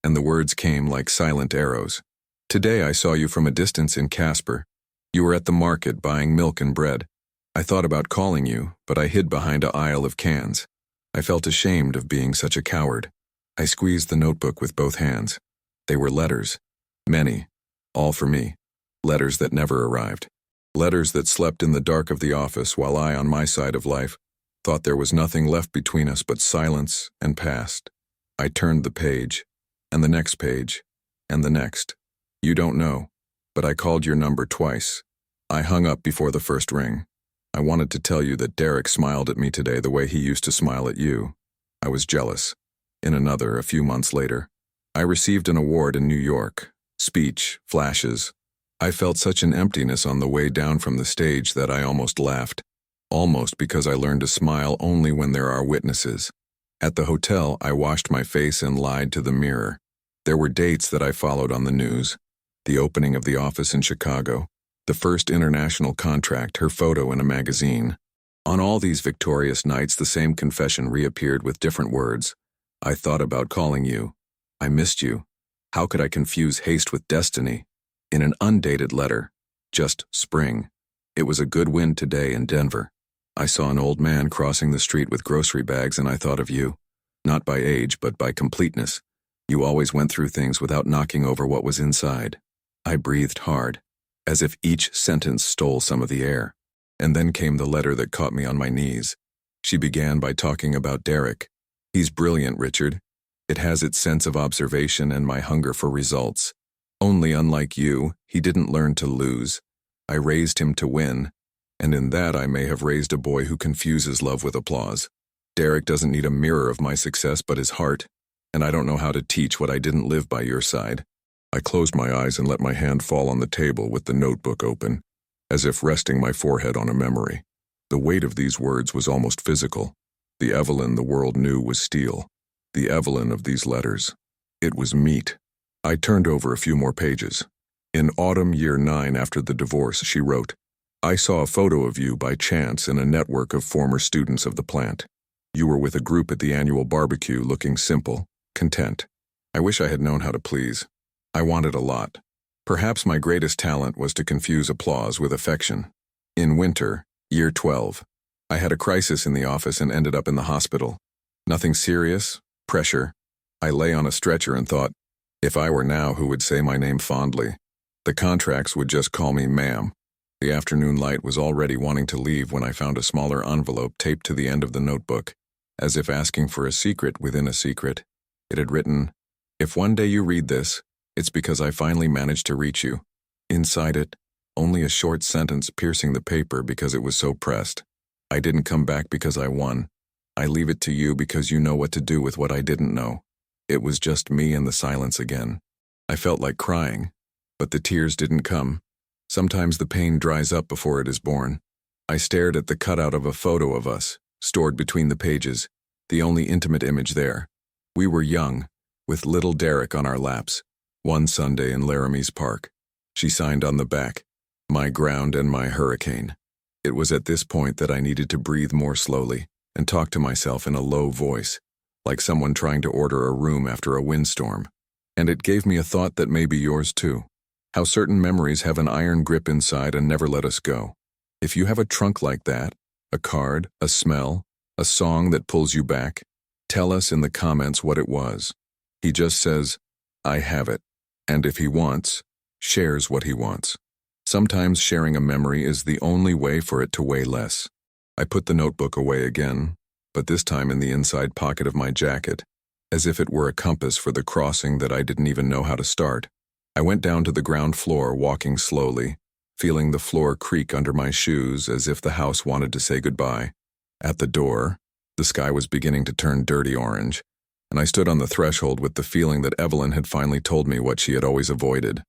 Speaker 1: and the words came like silent arrows. Today I saw you from a distance in Casper. You were at the market buying milk and bread. I thought about calling you, but I hid behind an aisle of cans. I felt ashamed of being such a coward. I squeezed the notebook with both hands. They were letters. Many. All for me. Letters that never arrived. Letters that slept in the dark of the office while I, on my side of life, thought there was nothing left between us but silence and past. I turned the page, and the next page, and the next. You don't know, but I called your number twice. I hung up before the first ring. I wanted to tell you that Derek smiled at me today the way he used to smile at you. I was jealous. In another, a few months later, I received an award in New York. Speech, flashes. I felt such an emptiness on the way down from the stage that I almost laughed. Almost because I learned to smile only when there are witnesses. At the hotel, I washed my face and lied to the mirror. There were dates that I followed on the news. The opening of the office in Chicago. The first international contract, her photo in a magazine. On all these victorious nights, the same confession reappeared with different words. I thought about calling you. I missed you. How could I confuse haste with destiny? In an undated letter. Just spring. It was a good wind today in Denver. I saw an old man crossing the street with grocery bags and I thought of you. Not by age, but by completeness. You always went through things without knocking over what was inside. I breathed hard, as if each sentence stole some of the air. And then came the letter that caught me on my knees. She began by talking about Derek. He's brilliant, Richard. It has its sense of observation and my hunger for results. Only unlike you, he didn't learn to lose. I raised him to win, and in that I may have raised a boy who confuses love with applause. Derek doesn't need a mirror of my success but his heart, and I don't know how to teach what I didn't live by your side. I closed my eyes and let my hand fall on the table with the notebook open, as if resting my forehead on a memory. The weight of these words was almost physical. The Evelyn the world knew was steel. The Evelyn of these letters. It was meat. I turned over a few more pages. In autumn year 9 after the divorce, she wrote, I saw a photo of you by chance in a network of former students of the plant. You were with a group at the annual barbecue looking simple, content. I wish I had known how to please. I wanted a lot. Perhaps my greatest talent was to confuse applause with affection. In winter, year 12, I had a crisis in the office and ended up in the hospital. Nothing serious, pressure, I lay on a stretcher and thought, if I were now, who would say my name fondly? The contracts would just call me ma'am. The afternoon light was already wanting to leave when I found a smaller envelope taped to the end of the notebook, as if asking for a secret within a secret. It had written, "If one day you read this, it's because I finally managed to reach you." Inside it, only a short sentence piercing the paper because it was so pressed. "I didn't come back because I won. I leave it to you because you know what to do with what I didn't know." It was just me and the silence again. I felt like crying, but the tears didn't come. Sometimes the pain dries up before it is born. I stared at the cutout of a photo of us, stored between the pages, the only intimate image there. We were young, with little Derek on our laps, one Sunday in Laramie's Park. She signed on the back, "My ground and my hurricane." It was at this point that I needed to breathe more slowly and talk to myself in a low voice, like someone trying to order a room after a windstorm. And it gave me a thought that may be yours too. How certain memories have an iron grip inside and never let us go. If you have a trunk like that, a card, a smell, a song that pulls you back, tell us in the comments what it was. He just says, "I have it." And if he wants, shares what he wants. Sometimes sharing a memory is the only way for it to weigh less. I put the notebook away again, but this time in the inside pocket of my jacket, as if it were a compass for the crossing that I didn't even know how to start. I went down to the ground floor, walking slowly, feeling the floor creak under my shoes as if the house wanted to say goodbye. At the door, the sky was beginning to turn dirty orange, and I stood on the threshold with the feeling that Evelyn had finally told me what she had always avoided,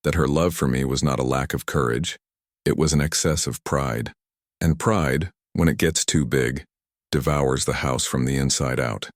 Speaker 1: that her love for me was not a lack of courage, it was an excess of pride. And pride, when it gets too big, devours the house from the inside out.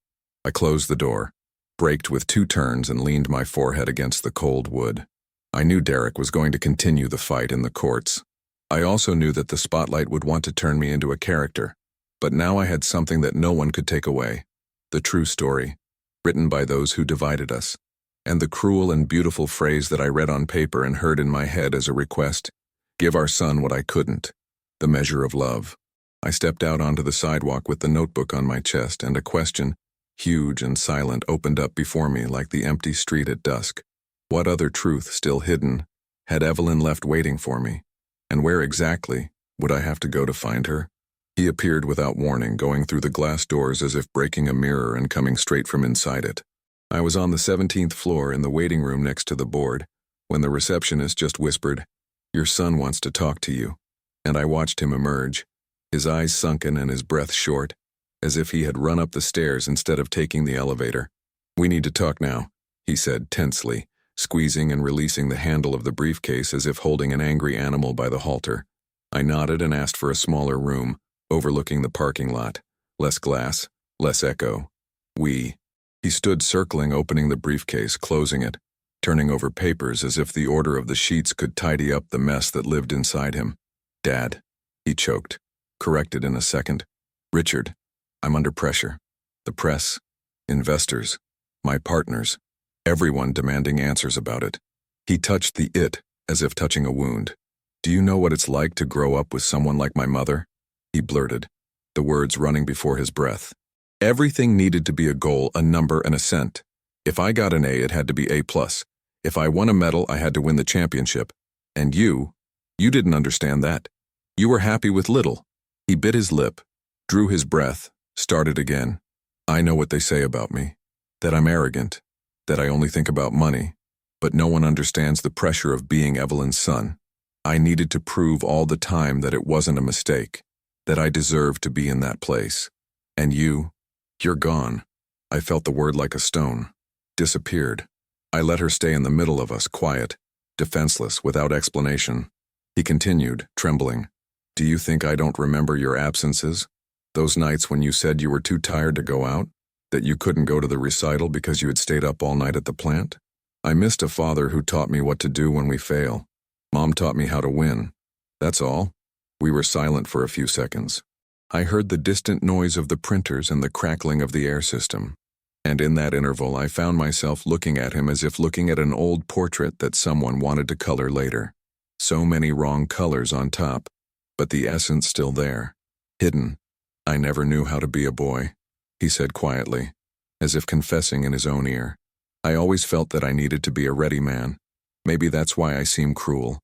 Speaker 1: I closed the door, braked with 2 turns, and leaned my forehead against the cold wood. I knew Derek was going to continue the fight in the courts. I also knew that the spotlight would want to turn me into a character, but now I had something that no one could take away. The true story, written by those who divided us, and the cruel and beautiful phrase that I read on paper and heard in my head as a request, "Give our son what I couldn't, the measure of love." I stepped out onto the sidewalk with the notebook on my chest, and a question, huge and silent, opened up before me like the empty street at dusk. What other truth, still hidden, had Evelyn left waiting for me? And where exactly would I have to go to find her? He appeared without warning, going through the glass doors as if breaking a mirror and coming straight from inside it. I was on the 17th floor in the waiting room next to the board, when the receptionist just whispered, "Your son wants to talk to you." And I watched him emerge, his eyes sunken and his breath short, as if he had run up the stairs instead of taking the elevator. "We need to talk now," he said tensely, squeezing and releasing the handle of the briefcase as if holding an angry animal by the halter. I nodded and asked for a smaller room, overlooking the parking lot. Less glass, less echo. He stood circling, opening the briefcase, closing it, turning over papers as if the order of the sheets could tidy up the mess that lived inside him. "Dad," he choked, corrected in a second. "Richard, I'm under pressure. The press, investors, my partners, everyone demanding answers about it." He touched the "it" as if touching a wound. "Do you know what it's like to grow up with someone like my mother?" He blurted, the words running before his breath. "Everything needed to be a goal, a number, and a cent. If I got an A, it had to be A+. If I won a medal, I had to win the championship. And you didn't understand that. You were happy with little." He bit his lip, drew his breath, started again. "I know what they say about me, that I'm arrogant, that I only think about money, but no one understands the pressure of being Evelyn's son. I needed to prove all the time that it wasn't a mistake, that I deserved to be in that place. And you're gone." I felt the word like a stone. Disappeared. I let her stay in the middle of us, quiet, defenseless, without explanation. He continued, trembling. "Do you think I don't remember your absences? Those nights when you said you were too tired to go out? That you couldn't go to the recital because you had stayed up all night at the plant? I missed a father who taught me what to do when we fail. Mom taught me how to win. That's all." We were silent for a few seconds. I heard the distant noise of the printers and the crackling of the air system. And in that interval, I found myself looking at him as if looking at an old portrait that someone wanted to color later. So many wrong colors on top, but the essence still there, hidden. "I never knew how to be a boy," he said quietly, as if confessing in his own ear. I always felt that I needed to be a ready man. Maybe that's why I seem cruel.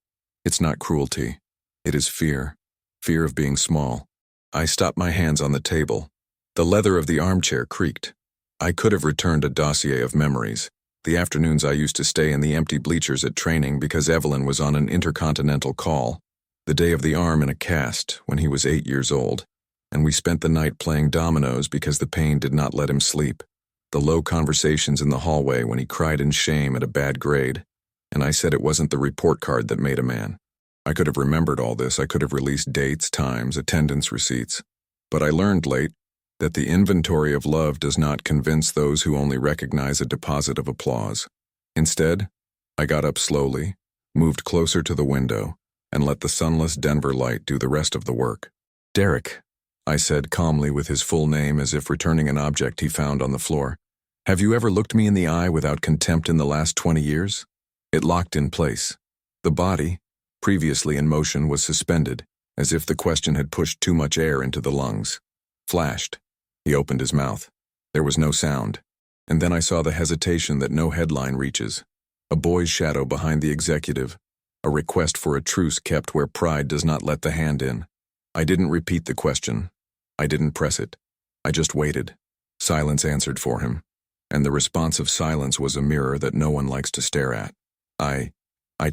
Speaker 1: It's not cruelty. It is fear. Fear of being small. I stopped my hands on the table. The leather of the armchair creaked. I could have returned a dossier of memories. The afternoons I used to stay in the empty bleachers at training because Evelyn was on an intercontinental call. The day of the arm in a cast, when he was 8 years old. And we spent the night playing dominoes because the pain did not let him sleep. The low conversations in the hallway when he cried in shame at a bad grade. And I said it wasn't the report card that made a man. I could have remembered all this. I could have released dates, times, attendance receipts. But I learned late that the inventory of love does not convince those who only recognize a deposit of applause. Instead, I got up slowly, moved closer to the window, and let the sunless Denver light do the rest of the work. "Derek," I said calmly with his full name as if returning an object he found on the floor. "Have you ever looked me in the eye without contempt in the last 20 years? It locked in place. The body, previously in motion, was suspended, as if the question had pushed too much air into the lungs. Flashed. He opened his mouth. There was no sound. And then I saw the hesitation that no headline reaches. A boy's shadow behind the executive. A request for a truce kept where pride does not let the hand in. I didn't repeat the question. I didn't press it. I just waited. Silence answered for him. And the response of silence was a mirror that no one likes to stare at. I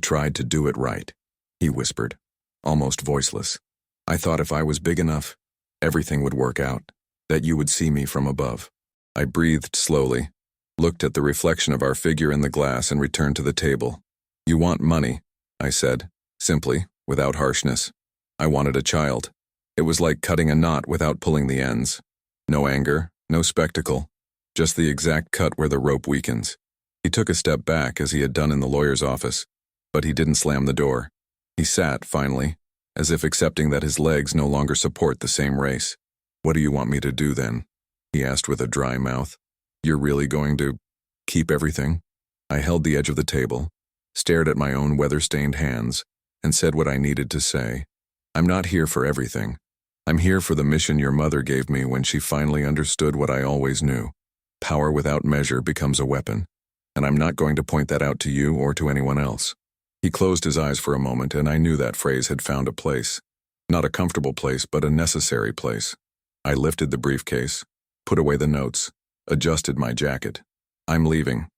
Speaker 1: tried to do it right," he whispered, almost voiceless. "I thought if I was big enough, everything would work out, that you would see me from above." I breathed slowly, looked at the reflection of our figure in the glass, and returned to the table. "You want money," I said, simply, without harshness. I wanted a child. It was like cutting a knot without pulling the ends. No anger, no spectacle, just the exact cut where the rope weakens. He took a step back, as he had done in the lawyer's office, but he didn't slam the door. He sat, finally, as if accepting that his legs no longer support the same race. "What do you want me to do, then?" he asked with a dry mouth. "You're really going to keep everything?" I held the edge of the table, stared at my own weather-stained hands, and said what I needed to say. "I'm not here for everything. I'm here for the mission your mother gave me when she finally understood what I always knew. Power without measure becomes a weapon. And I'm not going to point that out to you or to anyone else." He closed his eyes for a moment, and I knew that phrase had found a place. Not a comfortable place, but a necessary place. I lifted the briefcase, put away the notes, adjusted my jacket. "I'm leaving,"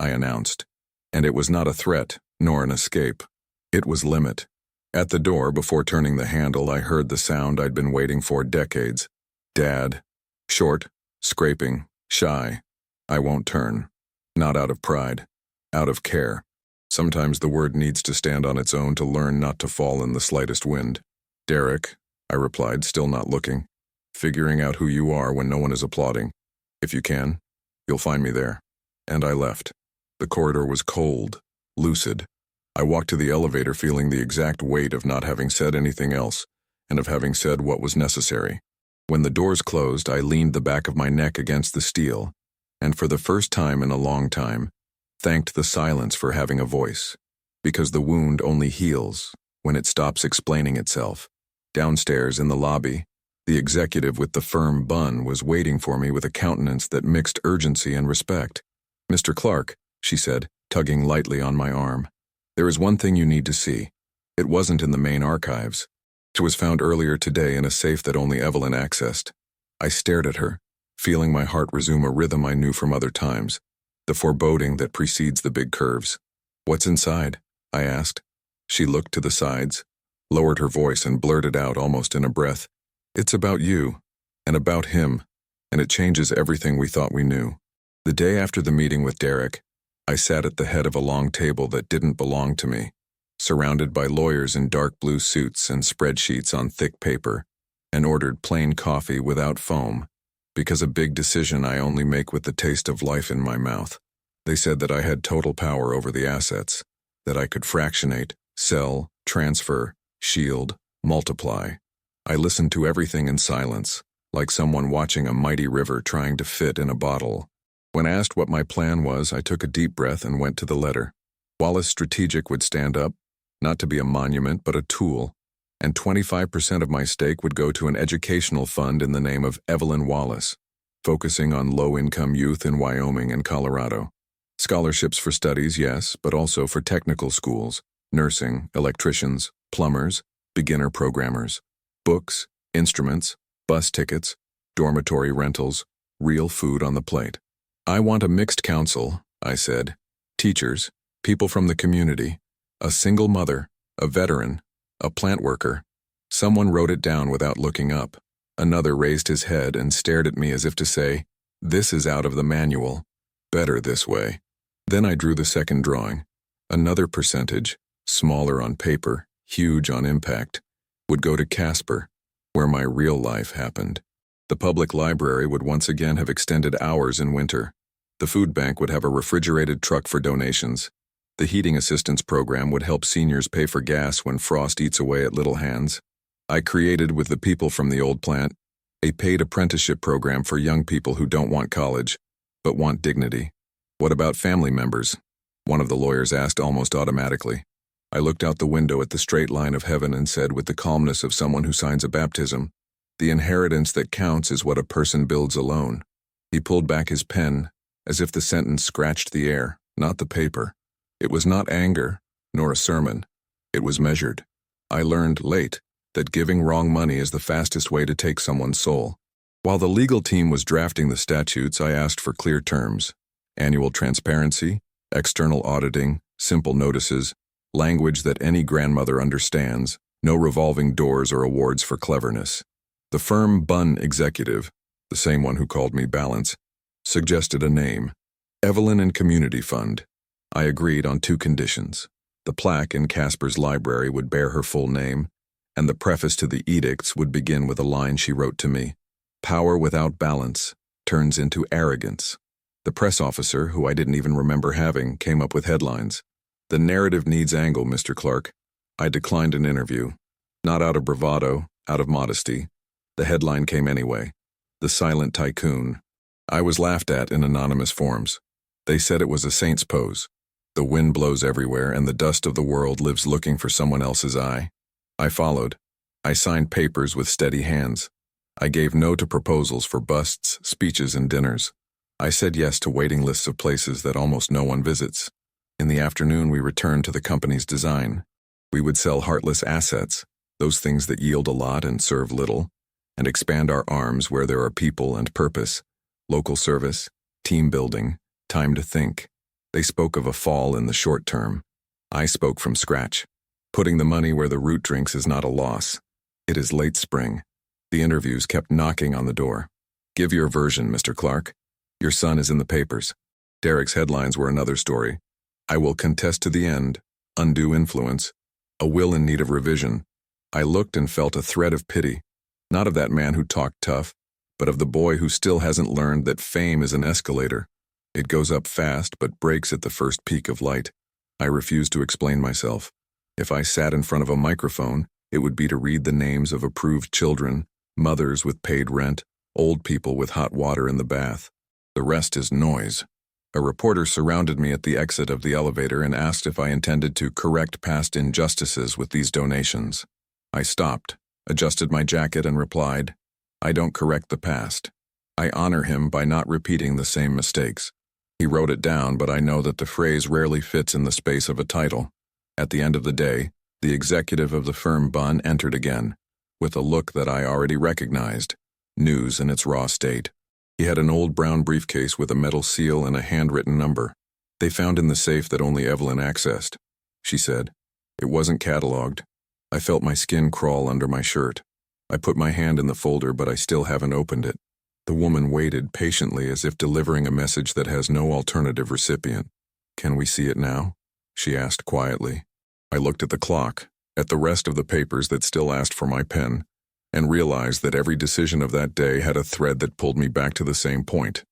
Speaker 1: I announced. And it was not a threat, nor an escape. It was limit. At the door, before turning the handle, I heard the sound I'd been waiting for decades. Dad. Short, scraping, shy. I won't turn. Not out of pride. Out of care. Sometimes the word needs to stand on its own to learn not to fall in the slightest wind. "Derek," I replied, still not looking. "Figuring out who you are when no one is applauding. If you can, you'll find me there." And I left. The corridor was cold, lucid. I walked to the elevator feeling the exact weight of not having said anything else, and of having said what was necessary. When the doors closed, I leaned the back of my neck against the steel, and for the first time in a long time, thanked the silence for having a voice, because the wound only heals when it stops explaining itself. Downstairs in the lobby, the executive with the firm bun was waiting for me with a countenance that mixed urgency and respect. "Mr. Clark," she said, tugging lightly on my arm, "there is one thing you need to see. It wasn't in the main archives. It was found earlier today in a safe that only Evelyn accessed." I stared at her, feeling my heart resume a rhythm I knew from other times, the foreboding that precedes the big curves. "What's inside?" I asked. She looked to the sides, lowered her voice, and blurted out almost in a breath, "It's about you, and about him, and it changes everything we thought we knew." The day after the meeting with Derek, I sat at the head of a long table that didn't belong to me, surrounded by lawyers in dark blue suits and spreadsheets on thick paper, and ordered plain coffee without foam, because a big decision I only make with the taste of life in my mouth. They said that I had total power over the assets, that I could fractionate, sell, transfer, shield, multiply. I listened to everything in silence, like someone watching a mighty river trying to fit in a bottle. When asked what my plan was, I took a deep breath and went to the letter. Wallace Strategic would stand up, not to be a monument but a tool, and 25% of my stake would go to an educational fund in the name of Evelyn Wallace. focusing on low-income youth in Wyoming and Colorado. Scholarships for studies, yes, but also for technical schools, nursing, electricians, plumbers, beginner programmers, books, instruments, bus tickets, dormitory rentals, real food on the plate. I want a mixed council, I said. Teachers, people from the community, a single mother, a veteran, a plant worker. Someone wrote it down without looking up. Another raised his head and stared at me as if to say, "This is out of the manual. Better this way." Then I drew the second drawing. Another percentage, smaller on paper, huge on impact, would go to Casper, where my real life happened. The public library would once again have extended hours in winter. The food bank would have a refrigerated truck for donations. The heating assistance program would help seniors pay for gas when frost eats away at little hands. I created, with the people from the old plant, a paid apprenticeship program for young people who don't want college, but want dignity. What about family members? One of the lawyers asked almost automatically. I looked out the window at the straight line of heaven and said, with the calmness of someone who signs a baptism, "The inheritance that counts is what a person builds alone." He pulled back his pen, as if the sentence scratched the air, not the paper. It was not anger, nor a sermon. It was measured. I learned, late, that giving wrong money is the fastest way to take someone's soul. While the legal team was drafting the statutes, I asked for clear terms. Annual transparency, external auditing, simple notices, language that any grandmother understands, no revolving doors or awards for cleverness. The firm Bunn executive, the same one who called me Balance, suggested a name, Evelyn and Community Fund. I agreed on 2 conditions. The plaque in Casper's library would bear her full name, and the preface to the edicts would begin with a line she wrote to me. "Power without balance turns into arrogance." The press officer, who I didn't even remember having, came up with headlines. "The narrative needs angle, Mr. Clark." I declined an interview. Not out of bravado, out of modesty. The headline came anyway. "The Silent Tycoon." I was laughed at in anonymous forms. They said it was a saint's pose. The wind blows everywhere, and the dust of the world lives looking for someone else's eye. I followed. I signed papers with steady hands. I gave no to proposals for busts, speeches, and dinners. I said yes to waiting lists of places that almost no one visits. In the afternoon, we returned to the company's design. We would sell heartless assets, those things that yield a lot and serve little, and expand our arms where there are people and purpose, local service, team building, time to think. They spoke of a fall in the short term. I spoke from scratch. Putting the money where the root drinks is not a loss. It is late spring. The interviews kept knocking on the door. "Give your version, Mr. Clark. Your son is in the papers." Derek's headlines were another story. "I will contest to the end. Undue influence. A will in need of revision." I looked and felt a thread of pity. Not of that man who talked tough, but of the boy who still hasn't learned that fame is an escalator. It goes up fast but breaks at the first peak of light. I refused to explain myself. If I sat in front of a microphone, it would be to read the names of approved children, mothers with paid rent, old people with hot water in the bath. The rest is noise. A reporter surrounded me at the exit of the elevator and asked if I intended to correct past injustices with these donations. I stopped, adjusted my jacket, and replied, "I don't correct the past. I honor him by not repeating the same mistakes." He wrote it down, but I know that the phrase rarely fits in the space of a title. At the end of the day, the executive of the firm Bunn entered again, with a look that I already recognized, news in its raw state. He had an old brown briefcase with a metal seal and a handwritten number. "They found in the safe that only Evelyn accessed," she said. "It wasn't cataloged." I felt my skin crawl under my shirt. I put my hand in the folder, but I still haven't opened it. The woman waited patiently, as if delivering a message that has no alternative recipient. "Can we see it now?" she asked quietly. I looked at the clock, at the rest of the papers that still asked for my pen, and realized that every decision of that day had a thread that pulled me back to the same point.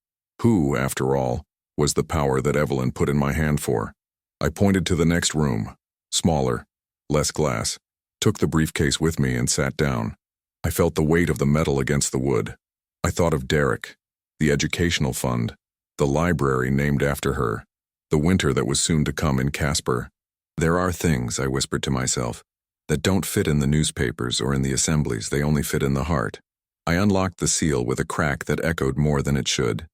Speaker 1: Who, after all, was the power that Evelyn put in my hand for? I pointed to the next room, smaller, less glass, took the briefcase with me and sat down. I felt the weight of the metal against the wood. I thought of Derek, the educational fund, the library named after her, the winter that was soon to come in Casper. "There are things," I whispered to myself, "that don't fit in the newspapers or in the assemblies. They only fit in the heart." I unlocked the seal with a crack that echoed more than it should,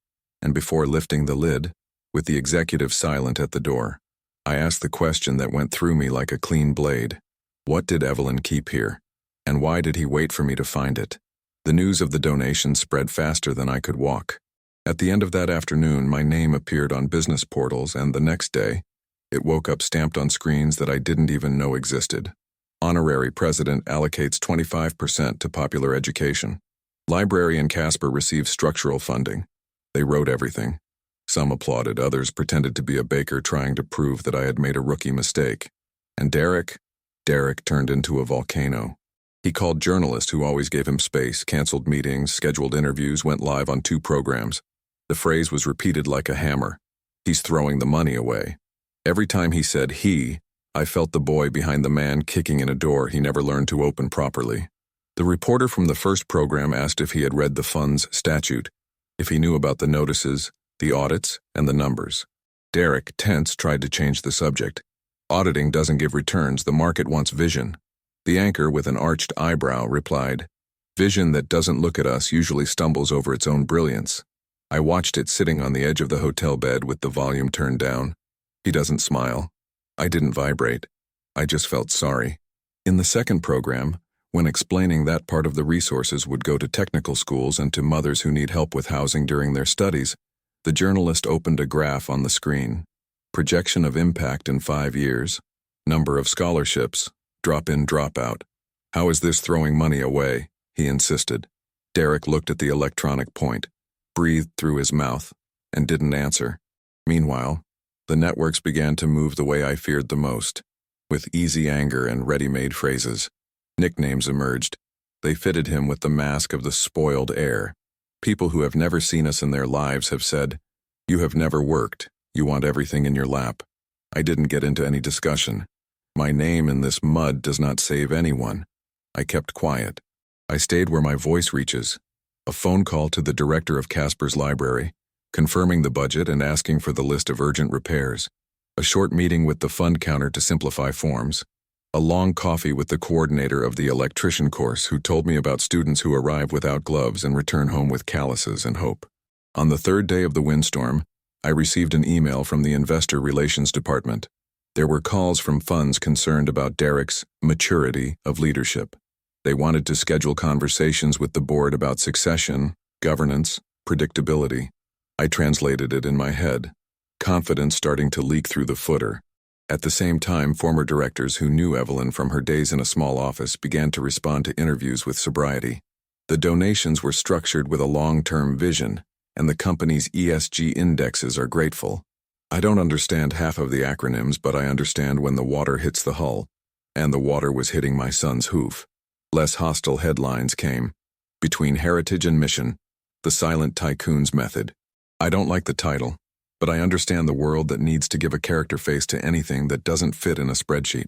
Speaker 1: and before lifting the lid, with the executive silent at the door, I asked the question that went through me like a clean blade. What did Evelyn keep here? And why did he wait for me to find it? The news of the donation spread faster than I could walk. At the end of that afternoon, my name appeared on business portals, and the next day, it woke up stamped on screens that I didn't even know existed. Honorary president allocates 25% to popular education. Library in Casper receives structural funding. They wrote everything. Some applauded, others pretended to be a baker trying to prove that I had made a rookie mistake. And Derek turned into a volcano. He called journalists who always gave him space, canceled meetings, scheduled interviews, went live on 2 programs. The phrase was repeated like a hammer. He's throwing the money away. Every time he said he, I felt the boy behind the man kicking in a door he never learned to open properly. The reporter from the first program asked if he had read the fund's statute, if he knew about the notices, the audits, and the numbers. Derek, tense, tried to change the subject. Auditing doesn't give returns, the market wants vision. The anchor, with an arched eyebrow, replied, Vision that doesn't look at us usually stumbles over its own brilliance. I watched it sitting on the edge of the hotel bed with the volume turned down. He doesn't smile. I didn't vibrate. I just felt sorry. In the second program, when explaining that part of the resources would go to technical schools and to mothers who need help with housing during their studies, the journalist opened a graph on the screen. Projection of impact in 5 years. Number of scholarships. Drop-in, drop-out. How is this throwing money away? He insisted. Derek looked at the electronic point, breathed through his mouth, and didn't answer. Meanwhile, the networks began to move the way I feared the most, with easy anger and ready-made phrases. Nicknames emerged. They fitted him with the mask of the spoiled heir. People who have never seen us in their lives have said, You have never worked. You want everything in your lap. I didn't get into any discussion. My name in this mud does not save anyone. I kept quiet. I stayed where my voice reaches. A phone call to the director of Casper's library, confirming the budget and asking for the list of urgent repairs. A short meeting with the fund counter to simplify forms. A long coffee with the coordinator of the electrician course who told me about students who arrive without gloves and return home with calluses and hope. On the 3rd day of the windstorm, I received an email from the Investor Relations Department. There were calls from funds concerned about Derek's maturity of leadership. They wanted to schedule conversations with the board about succession, governance, predictability. I translated it in my head, confidence starting to leak through the footer. At the same time, former directors who knew Evelyn from her days in a small office began to respond to interviews with sobriety. The donations were structured with a long-term vision, and the company's ESG indexes are grateful. I don't understand half of the acronyms, but I understand when the water hits the hull, and the water was hitting my son's hoof. Less hostile headlines came. Between heritage and mission, the silent tycoon's method. I don't like the title, but I understand the world that needs to give a character face to anything that doesn't fit in a spreadsheet.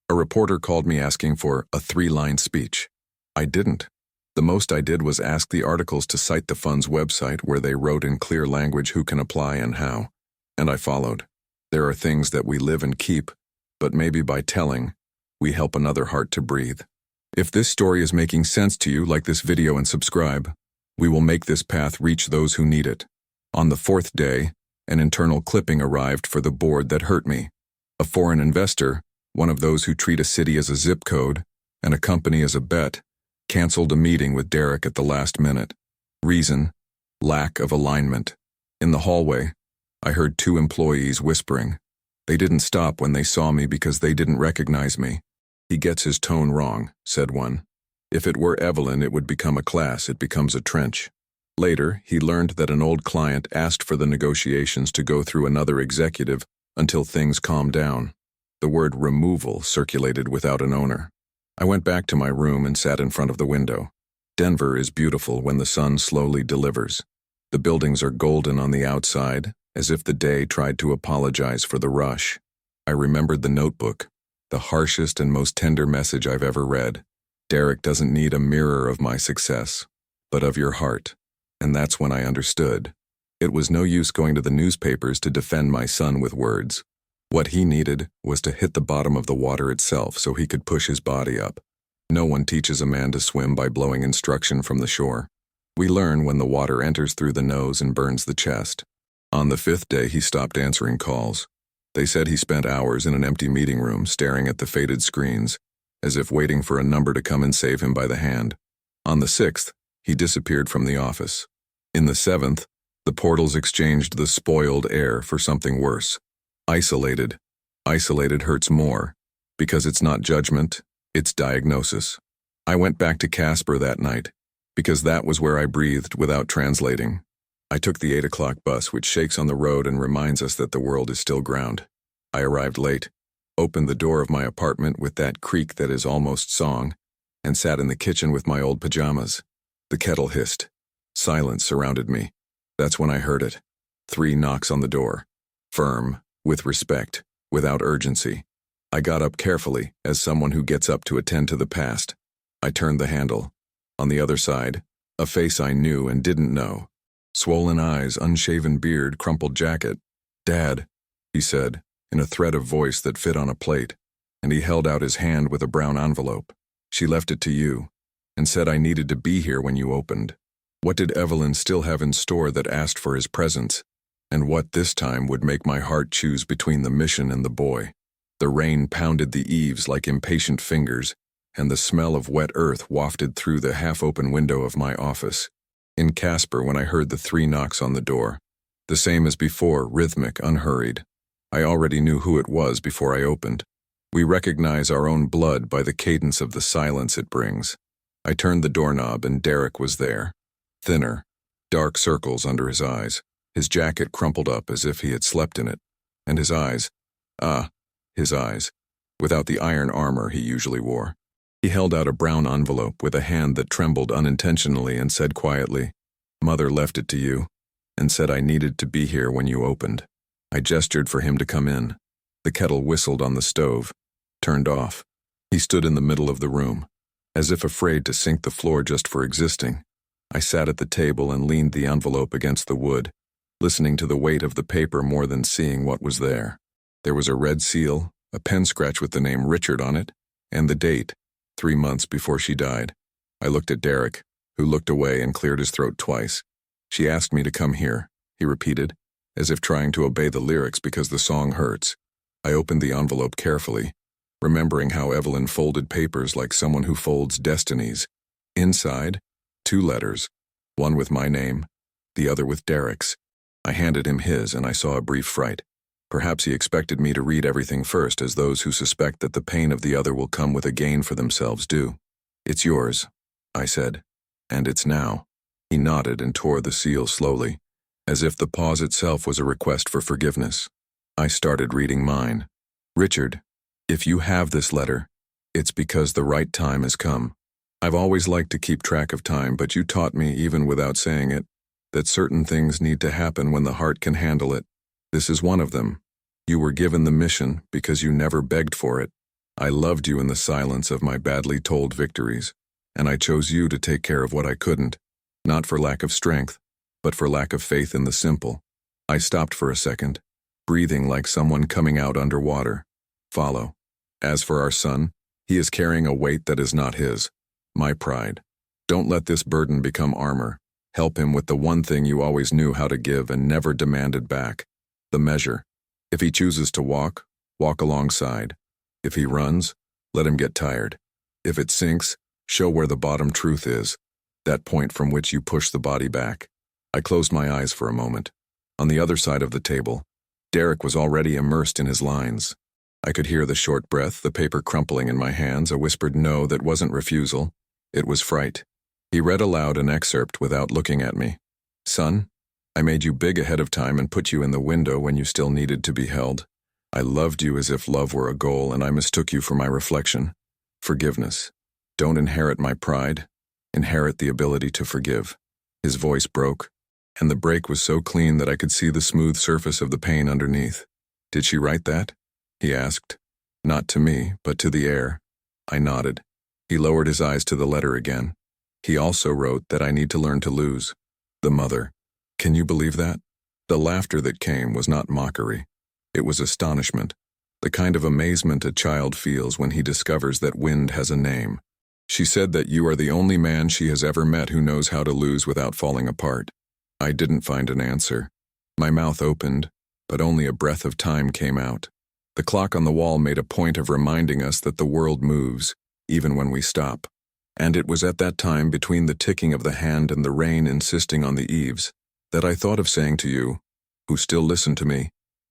Speaker 1: A reporter called me asking for a 3-line speech. I didn't. The most I did was ask the articles to cite the fund's website where they wrote in clear language who can apply and how. And I followed. There are things that we live and keep, but maybe by telling, we help another heart to breathe. If this story is making sense to you, like this video and subscribe. We will make this path reach those who need it. On the 4th day, an internal clipping arrived for the board that hurt me. A foreign investor, one of those who treat a city as a zip code and a company as a bet, canceled a meeting with Derek at the last minute. Reason: lack of alignment. In the hallway, I heard 2 employees whispering. They didn't stop when they saw me because they didn't recognize me. He gets his tone wrong, said one. If it were Evelyn, it would become a class, it becomes a trench. Later, he learned that an old client asked for the negotiations to go through another executive until things calmed down. The word removal circulated without an owner. I went back to my room and sat in front of the window. Denver is beautiful when the sun slowly delivers. The buildings are golden on the outside, as if the day tried to apologize for the rush. I remembered the notebook, the harshest and most tender message I've ever read. Derek doesn't need a mirror of my success, but of your heart. And that's when I understood. It was no use going to the newspapers to defend my son with words. What he needed was to hit the bottom of the water itself so he could push his body up. No one teaches a man to swim by blowing instruction from the shore. We learn when the water enters through the nose and burns the chest. On the 5th day, he stopped answering calls. They said he spent hours in an empty meeting room staring at the faded screens, as if waiting for a number to come and save him by the hand. On the 6th, he disappeared from the office. In the 7th, the portals exchanged the spoiled air for something worse. Isolated. Isolated hurts more, because it's not judgment, it's diagnosis. I went back to Casper that night, because that was where I breathed without translating. I took the 8 o'clock bus, which shakes on the road and reminds us that the world is still ground. I arrived late, opened the door of my apartment with that creak that is almost song, and sat in the kitchen with my old pajamas. The kettle hissed. Silence surrounded me. That's when I heard it. 3 knocks on the door. Firm, with respect, without urgency. I got up carefully, as someone who gets up to attend to the past. I turned the handle. On the other side, a face I knew and didn't know. Swollen eyes, unshaven beard, crumpled jacket. "Dad," he said, in a thread of voice that fit on a plate, and he held out his hand with a brown envelope. "She left it to you, and said I needed to be here when you opened." What did Evelyn still have in store that asked for his presence? And what this time would make my heart choose between the mission and the boy? The rain pounded the eaves like impatient fingers, and the smell of wet earth wafted through the half-open window of my office. In Casper, when I heard the 3 knocks on the door, the same as before, rhythmic, unhurried. I already knew who it was before I opened. We recognize our own blood by the cadence of the silence it brings. I turned the doorknob and Derek was there. Thinner, dark circles under his eyes, his jacket crumpled up as if he had slept in it, and his eyes, his eyes, without the iron armor he usually wore. He held out a brown envelope with a hand that trembled unintentionally and said quietly, "Mother left it to you, and said I needed to be here when you opened." I gestured for him to come in. The kettle whistled on the stove, turned off. He stood in the middle of the room, as if afraid to sink the floor just for existing. I sat at the table and leaned the envelope against the wood, listening to the weight of the paper more than seeing what was there. There was a red seal, a pen scratch with the name Richard on it, and the date, 3 months before she died. I looked at Derek, who looked away and cleared his throat twice. "She asked me to come here," he repeated, as if trying to obey the lyrics because the song hurts. I opened the envelope carefully, remembering how Evelyn folded papers like someone who folds destinies. Inside, 2 letters, one with my name, the other with Derek's. I handed him his and I saw a brief fright. Perhaps he expected me to read everything first, as those who suspect that the pain of the other will come with a gain for themselves do. "It's yours," I said, "and it's now." He nodded and tore the seal slowly, as if the pause itself was a request for forgiveness. I started reading mine. "Richard, if you have this letter, it's because the right time has come. I've always liked to keep track of time, but you taught me, even without saying it, that certain things need to happen when the heart can handle it. This is one of them. You were given the mission because you never begged for it. I loved you in the silence of my badly told victories, and I chose you to take care of what I couldn't, not for lack of strength, but for lack of faith in the simple." I stopped for a second, breathing like someone coming out underwater. "Follow. As for our son, he is carrying a weight that is not his. My pride. Don't let this burden become armor. Help him with the one thing you always knew how to give and never demanded back. The measure. If he chooses to walk, walk alongside. If he runs, let him get tired. If it sinks, show where the bottom truth is, that point from which you push the body back." I closed my eyes for a moment. On the other side of the table, Derek was already immersed in his lines. I could hear the short breath, the paper crumpling in my hands, a whispered no that wasn't refusal. It was fright. He read aloud an excerpt without looking at me. "Son, I made you big ahead of time and put you in the window when you still needed to be held. I loved you as if love were a goal, and I mistook you for my reflection. Forgiveness. Don't inherit my pride. Inherit the ability to forgive." His voice broke, and the break was so clean that I could see the smooth surface of the pain underneath. "Did she write that?" he asked. Not to me, but to the air. I nodded. He lowered his eyes to the letter again. He also wrote that I need to learn to lose. The mother. Can you believe that? The laughter that came was not mockery. It was astonishment, the kind of amazement a child feels when he discovers that wind has a name. She said that you are the only man she has ever met who knows how to lose without falling apart. I didn't find an answer. My mouth opened, but only a breath of time came out. The clock on the wall made a point of reminding us that the world moves, even when we stop. And it was at that time, between the ticking of the hand and the rain insisting on the eaves, that I thought of saying to you, who still listen to me,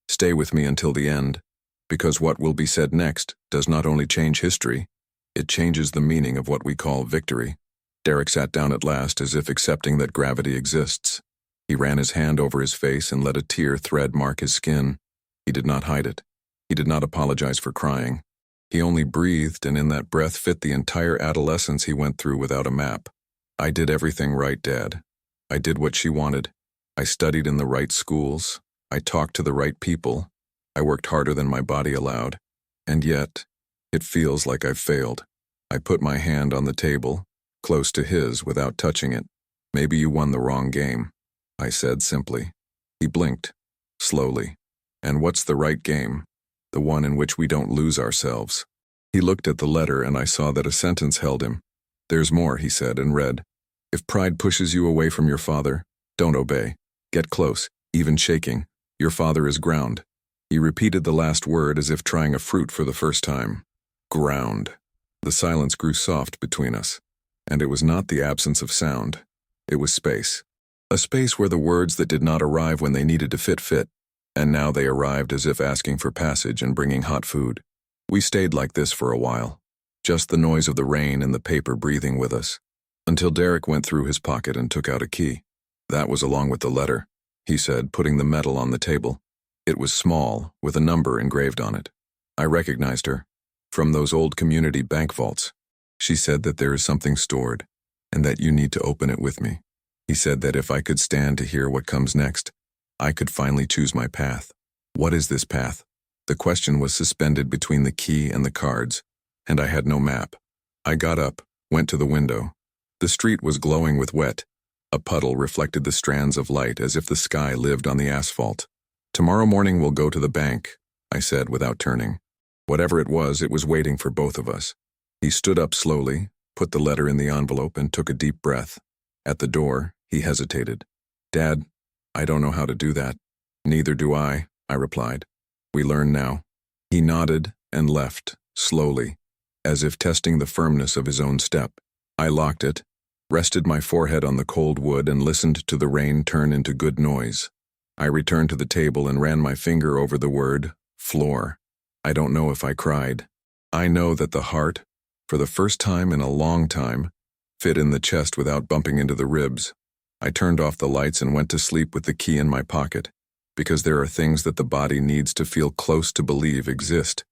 Speaker 1: stay with me until the end, because what will be said next does not only change history, it changes the meaning of what we call victory. Derek sat down at last, as if accepting that gravity exists. He ran his hand over his face and let a tear thread mark his skin. He did not hide it. He did not apologize for crying. He only breathed, and in that breath fit the entire adolescence he went through without a map. I did everything right, Dad. I did what she wanted. I studied in the right schools. I talked to the right people. I worked harder than my body allowed. And yet, it feels like I've failed. I put my hand on the table, close to his, without touching it. Maybe you won the wrong game, I said simply. He blinked, slowly. And what's the right game? The one in which we don't lose ourselves. He looked at the letter, and I saw that a sentence held him. There's more, he said, and read. If pride pushes you away from your father, don't obey. Get close, even shaking. Your father is ground. He repeated the last word as if trying a fruit for the first time. Ground. The silence grew soft between us, and it was not the absence of sound. It was space. A space where the words that did not arrive when they needed to fit, and now they arrived as if asking for passage and bringing hot food. We stayed like this for a while, just the noise of the rain and the paper breathing with us, until Derek went through his pocket and took out a key. That was along with the letter, he said, putting the metal on the table. It was small, with a number engraved on it. I recognized her, from those old community bank vaults. She said that there is something stored, and that you need to open it with me. He said that if I could stand to hear what comes next, I could finally choose my path. What is this path? The question was suspended between the key and the cards, and I had no map. I got up, went to the window. The street was glowing with wet. A puddle reflected the strands of light as if the sky lived on the asphalt. Tomorrow morning we'll go to the bank, I said without turning. Whatever it was waiting for both of us. He stood up slowly, put the letter in the envelope, and took a deep breath. At the door, he hesitated. Dad, I don't know how to do that. Neither do I replied. We learn now. He nodded and left, slowly, as if testing the firmness of his own step. I locked it, rested my forehead on the cold wood, and listened to the rain turn into good noise. I returned to the table and ran my finger over the word, floor. I don't know if I cried. I know that the heart, for the first time in a long time, fit in the chest without bumping into the ribs. I turned off the lights and went to sleep with the key in my pocket, because there are things that the body needs to feel close to believe exist.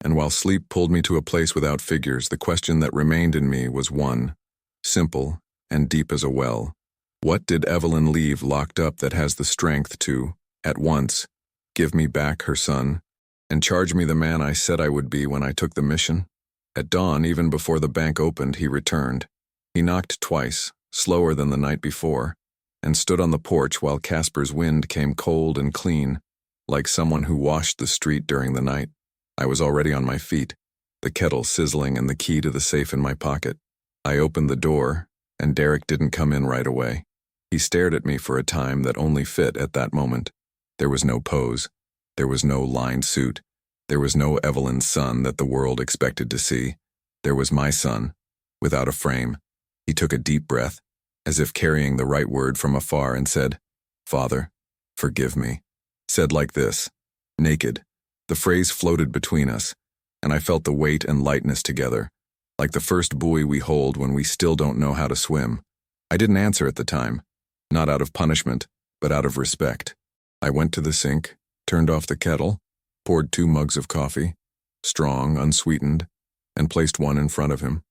Speaker 1: And while sleep pulled me to a place without figures, the question that remained in me was one, simple and deep as a well. What did Evelyn leave locked up that has the strength to, at once, give me back her son, and charge me the man I said I would be when I took the mission? At dawn, even before the bank opened, he returned. He knocked twice, slower than the night before, and stood on the porch while Casper's wind came cold and clean, like someone who washed the street during the night. I was already on my feet, the kettle sizzling and the key to the safe in my pocket. I opened the door, and Derek didn't come in right away. He stared at me for a time that only fit at that moment. There was no pose. There was no lined suit. There was no Evelyn's son that the world expected to see. There was my son, without a frame. He took a deep breath, as if carrying the right word from afar, and said, Father, forgive me. Said like this, naked. The phrase floated between us, and I felt the weight and lightness together, like the first buoy we hold when we still don't know how to swim. I didn't answer at the time, not out of punishment, but out of respect. I went to the sink, turned off the kettle, poured 2 mugs of coffee, strong, unsweetened, and placed one in front of him.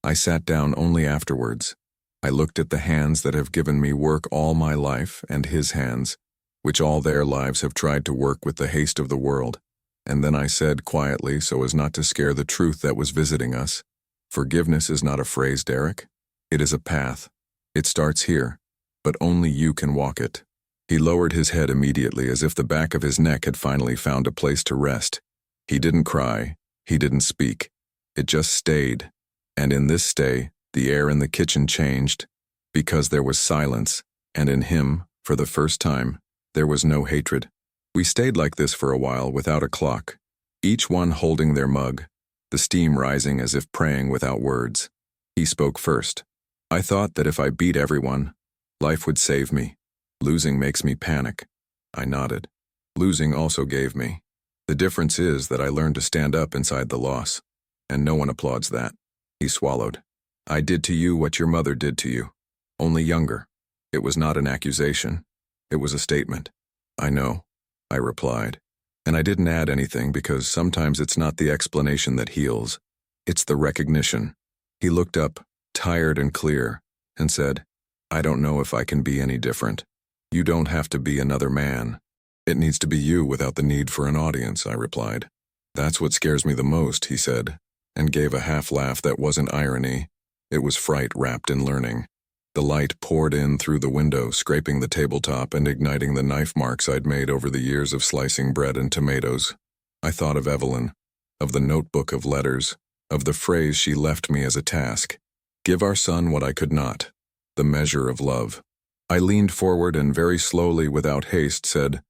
Speaker 1: I sat down only afterwards. I looked at the hands that have given me work all my life, and his hands, which all their lives have tried to work with the haste of the world. And then I said quietly, so as not to scare the truth that was visiting us, forgiveness is not a phrase, Derek. It is a path. It starts here, but only you can walk it. He lowered his head immediately, as if the back of his neck had finally found a place to rest. He didn't cry. He didn't speak. It just stayed, And in this stay, the air in the kitchen changed, because there was silence, and in him, for the first time, there was no hatred. We stayed like this for a while without a clock, each one holding their mug, the steam rising as if praying without words. He spoke first. I thought that if I beat everyone, life would save me. Losing makes me panic. I nodded. Losing also gave me. The difference is that I learned to stand up inside the loss, and no one applauds that. He swallowed. I did to you what your mother did to you, only younger. It was not an accusation. It was a statement. I know, I replied. And I didn't add anything because sometimes it's not the explanation that heals. It's the recognition. He looked up, tired and clear, and said, I don't know if I can be any different. You don't have to be another man. It needs to be you without the need for an audience, I replied. That's what scares me the most, he said, and gave a half laugh that wasn't irony. It was fright wrapped in learning. The light poured in through the window, scraping the tabletop and igniting the knife marks I'd made over the years of slicing bread and tomatoes. I thought of Evelyn, of the notebook of letters, of the phrase she left me as a task. Give our son what I could not, the measure of love. I leaned forward and very slowly, without haste, said,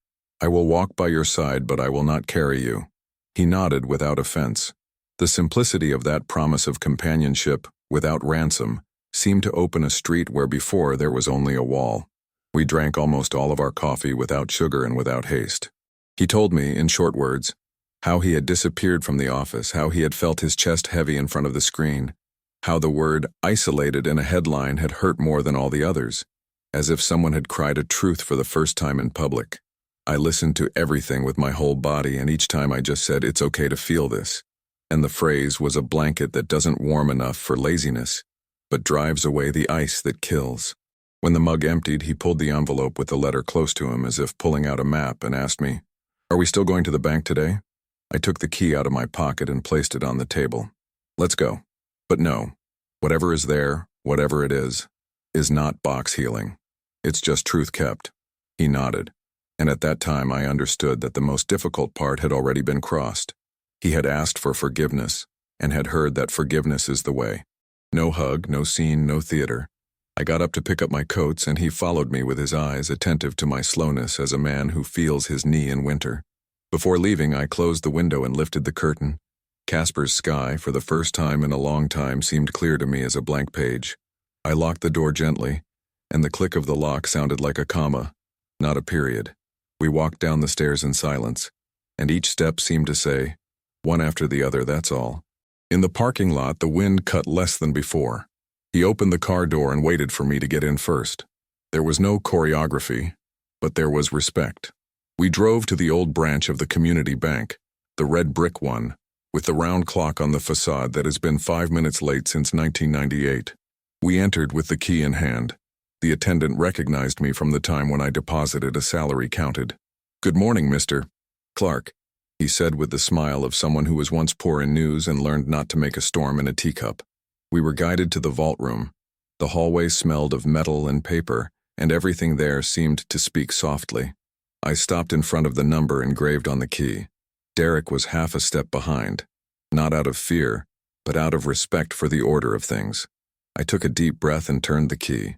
Speaker 1: I will walk by your side, but I will not carry you. He nodded without offense. The simplicity of that promise of companionship, without ransom, seemed to open a street where before there was only a wall. We drank almost all of our coffee without sugar and without haste. He told me, in short words, how he had disappeared from the office, how he had felt his chest heavy in front of the screen, how the word isolated in a headline had hurt more than all the others, as if someone had cried a truth for the first time in public. I listened to everything with my whole body, and each time I just said, it's okay to feel this. And the phrase was a blanket that doesn't warm enough for laziness, but drives away the ice that kills. When the mug emptied, he pulled the envelope with the letter close to him as if pulling out a map and asked me, Are we still going to the bank today? I took the key out of my pocket and placed it on the table. Let's go. But no, whatever is there, whatever it is not box healing. It's just truth kept. He nodded, and at that time I understood that the most difficult part had already been crossed. He had asked for forgiveness, and had heard that forgiveness is the way. No hug, no scene, no theater. I got up to pick up my coats, and he followed me with his eyes, attentive to my slowness as a man who feels his knee in winter. Before leaving, I closed the window and lifted the curtain. Casper's sky, for the first time in a long time, seemed clear to me as a blank page. I locked the door gently, and the click of the lock sounded like a comma, not a period. We walked down the stairs in silence, and each step seemed to say, one after the other, that's all. In the parking lot, the wind cut less than before. He opened the car door and waited for me to get in first. There was no choreography, but there was respect. We drove to the old branch of the community bank, the red brick one, with the round clock on the facade that has been 5 minutes late since 1998. We entered with the key in hand. The attendant recognized me from the time when I deposited a salary counted. Good morning, Mr. Clark, he said with the smile of someone who was once poor in news and learned not to make a storm in a teacup. We were guided to the vault room. The hallway smelled of metal and paper, and everything there seemed to speak softly. I stopped in front of the number engraved on the key. Derek was half a step behind, not out of fear, but out of respect for the order of things. I took a deep breath and turned the key.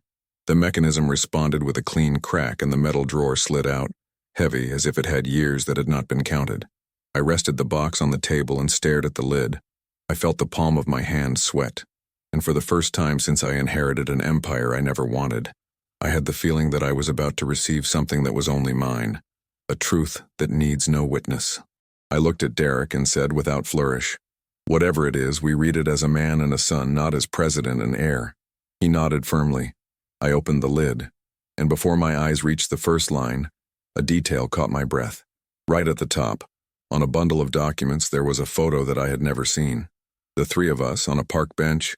Speaker 1: The mechanism responded with a clean crack, and the metal drawer slid out, heavy as if it had years that had not been counted. I rested the box on the table and stared at the lid. I felt the palm of my hand sweat, and for the first time since I inherited an empire I never wanted, I had the feeling that I was about to receive something that was only mine, a truth that needs no witness. I looked at Derek and said without flourish, Whatever it is, we read it as a man and a son, not as president and heir. He nodded firmly. I opened the lid, and before my eyes reached the first line, a detail caught my breath. Right at the top, on a bundle of documents, there was a photo that I had never seen. The three of us on a park bench,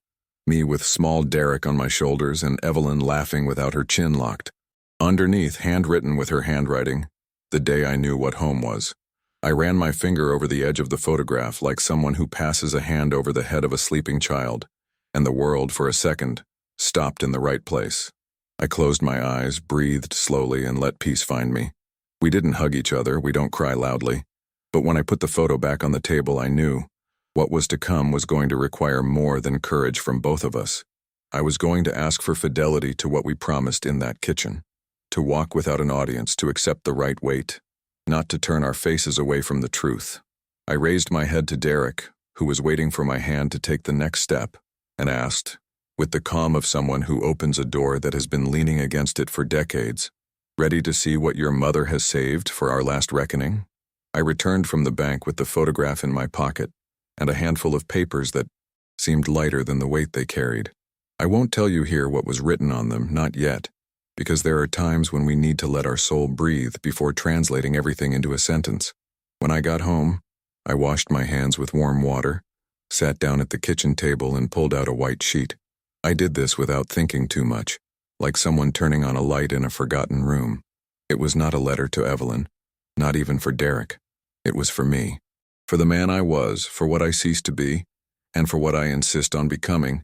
Speaker 1: me with small Derek on my shoulders and Evelyn laughing without her chin locked. Underneath, handwritten with her handwriting, the day I knew what home was. I ran my finger over the edge of the photograph like someone who passes a hand over the head of a sleeping child, and the world, for a second, stopped in the right place. I closed my eyes, breathed slowly, and let peace find me. We didn't hug each other, we don't cry loudly. But when I put the photo back on the table, I knew. What was to come was going to require more than courage from both of us. I was going to ask for fidelity to what we promised in that kitchen, to walk without an audience, to accept the right weight, not to turn our faces away from the truth. I raised my head to Derek, who was waiting for my hand to take the next step, and asked, with the calm of someone who opens a door that has been leaning against it for decades, "Ready to see what your mother has saved for our last reckoning?" I returned from the bank with the photograph in my pocket and a handful of papers that seemed lighter than the weight they carried. I won't tell you here what was written on them, not yet, because there are times when we need to let our soul breathe before translating everything into a sentence. When I got home, I washed my hands with warm water, sat down at the kitchen table and pulled out a white sheet. I did this without thinking too much, like someone turning on a light in a forgotten room. It was not a letter to Evelyn, not even for Derek. It was for me, for the man I was, for what I ceased to be, and for what I insist on becoming,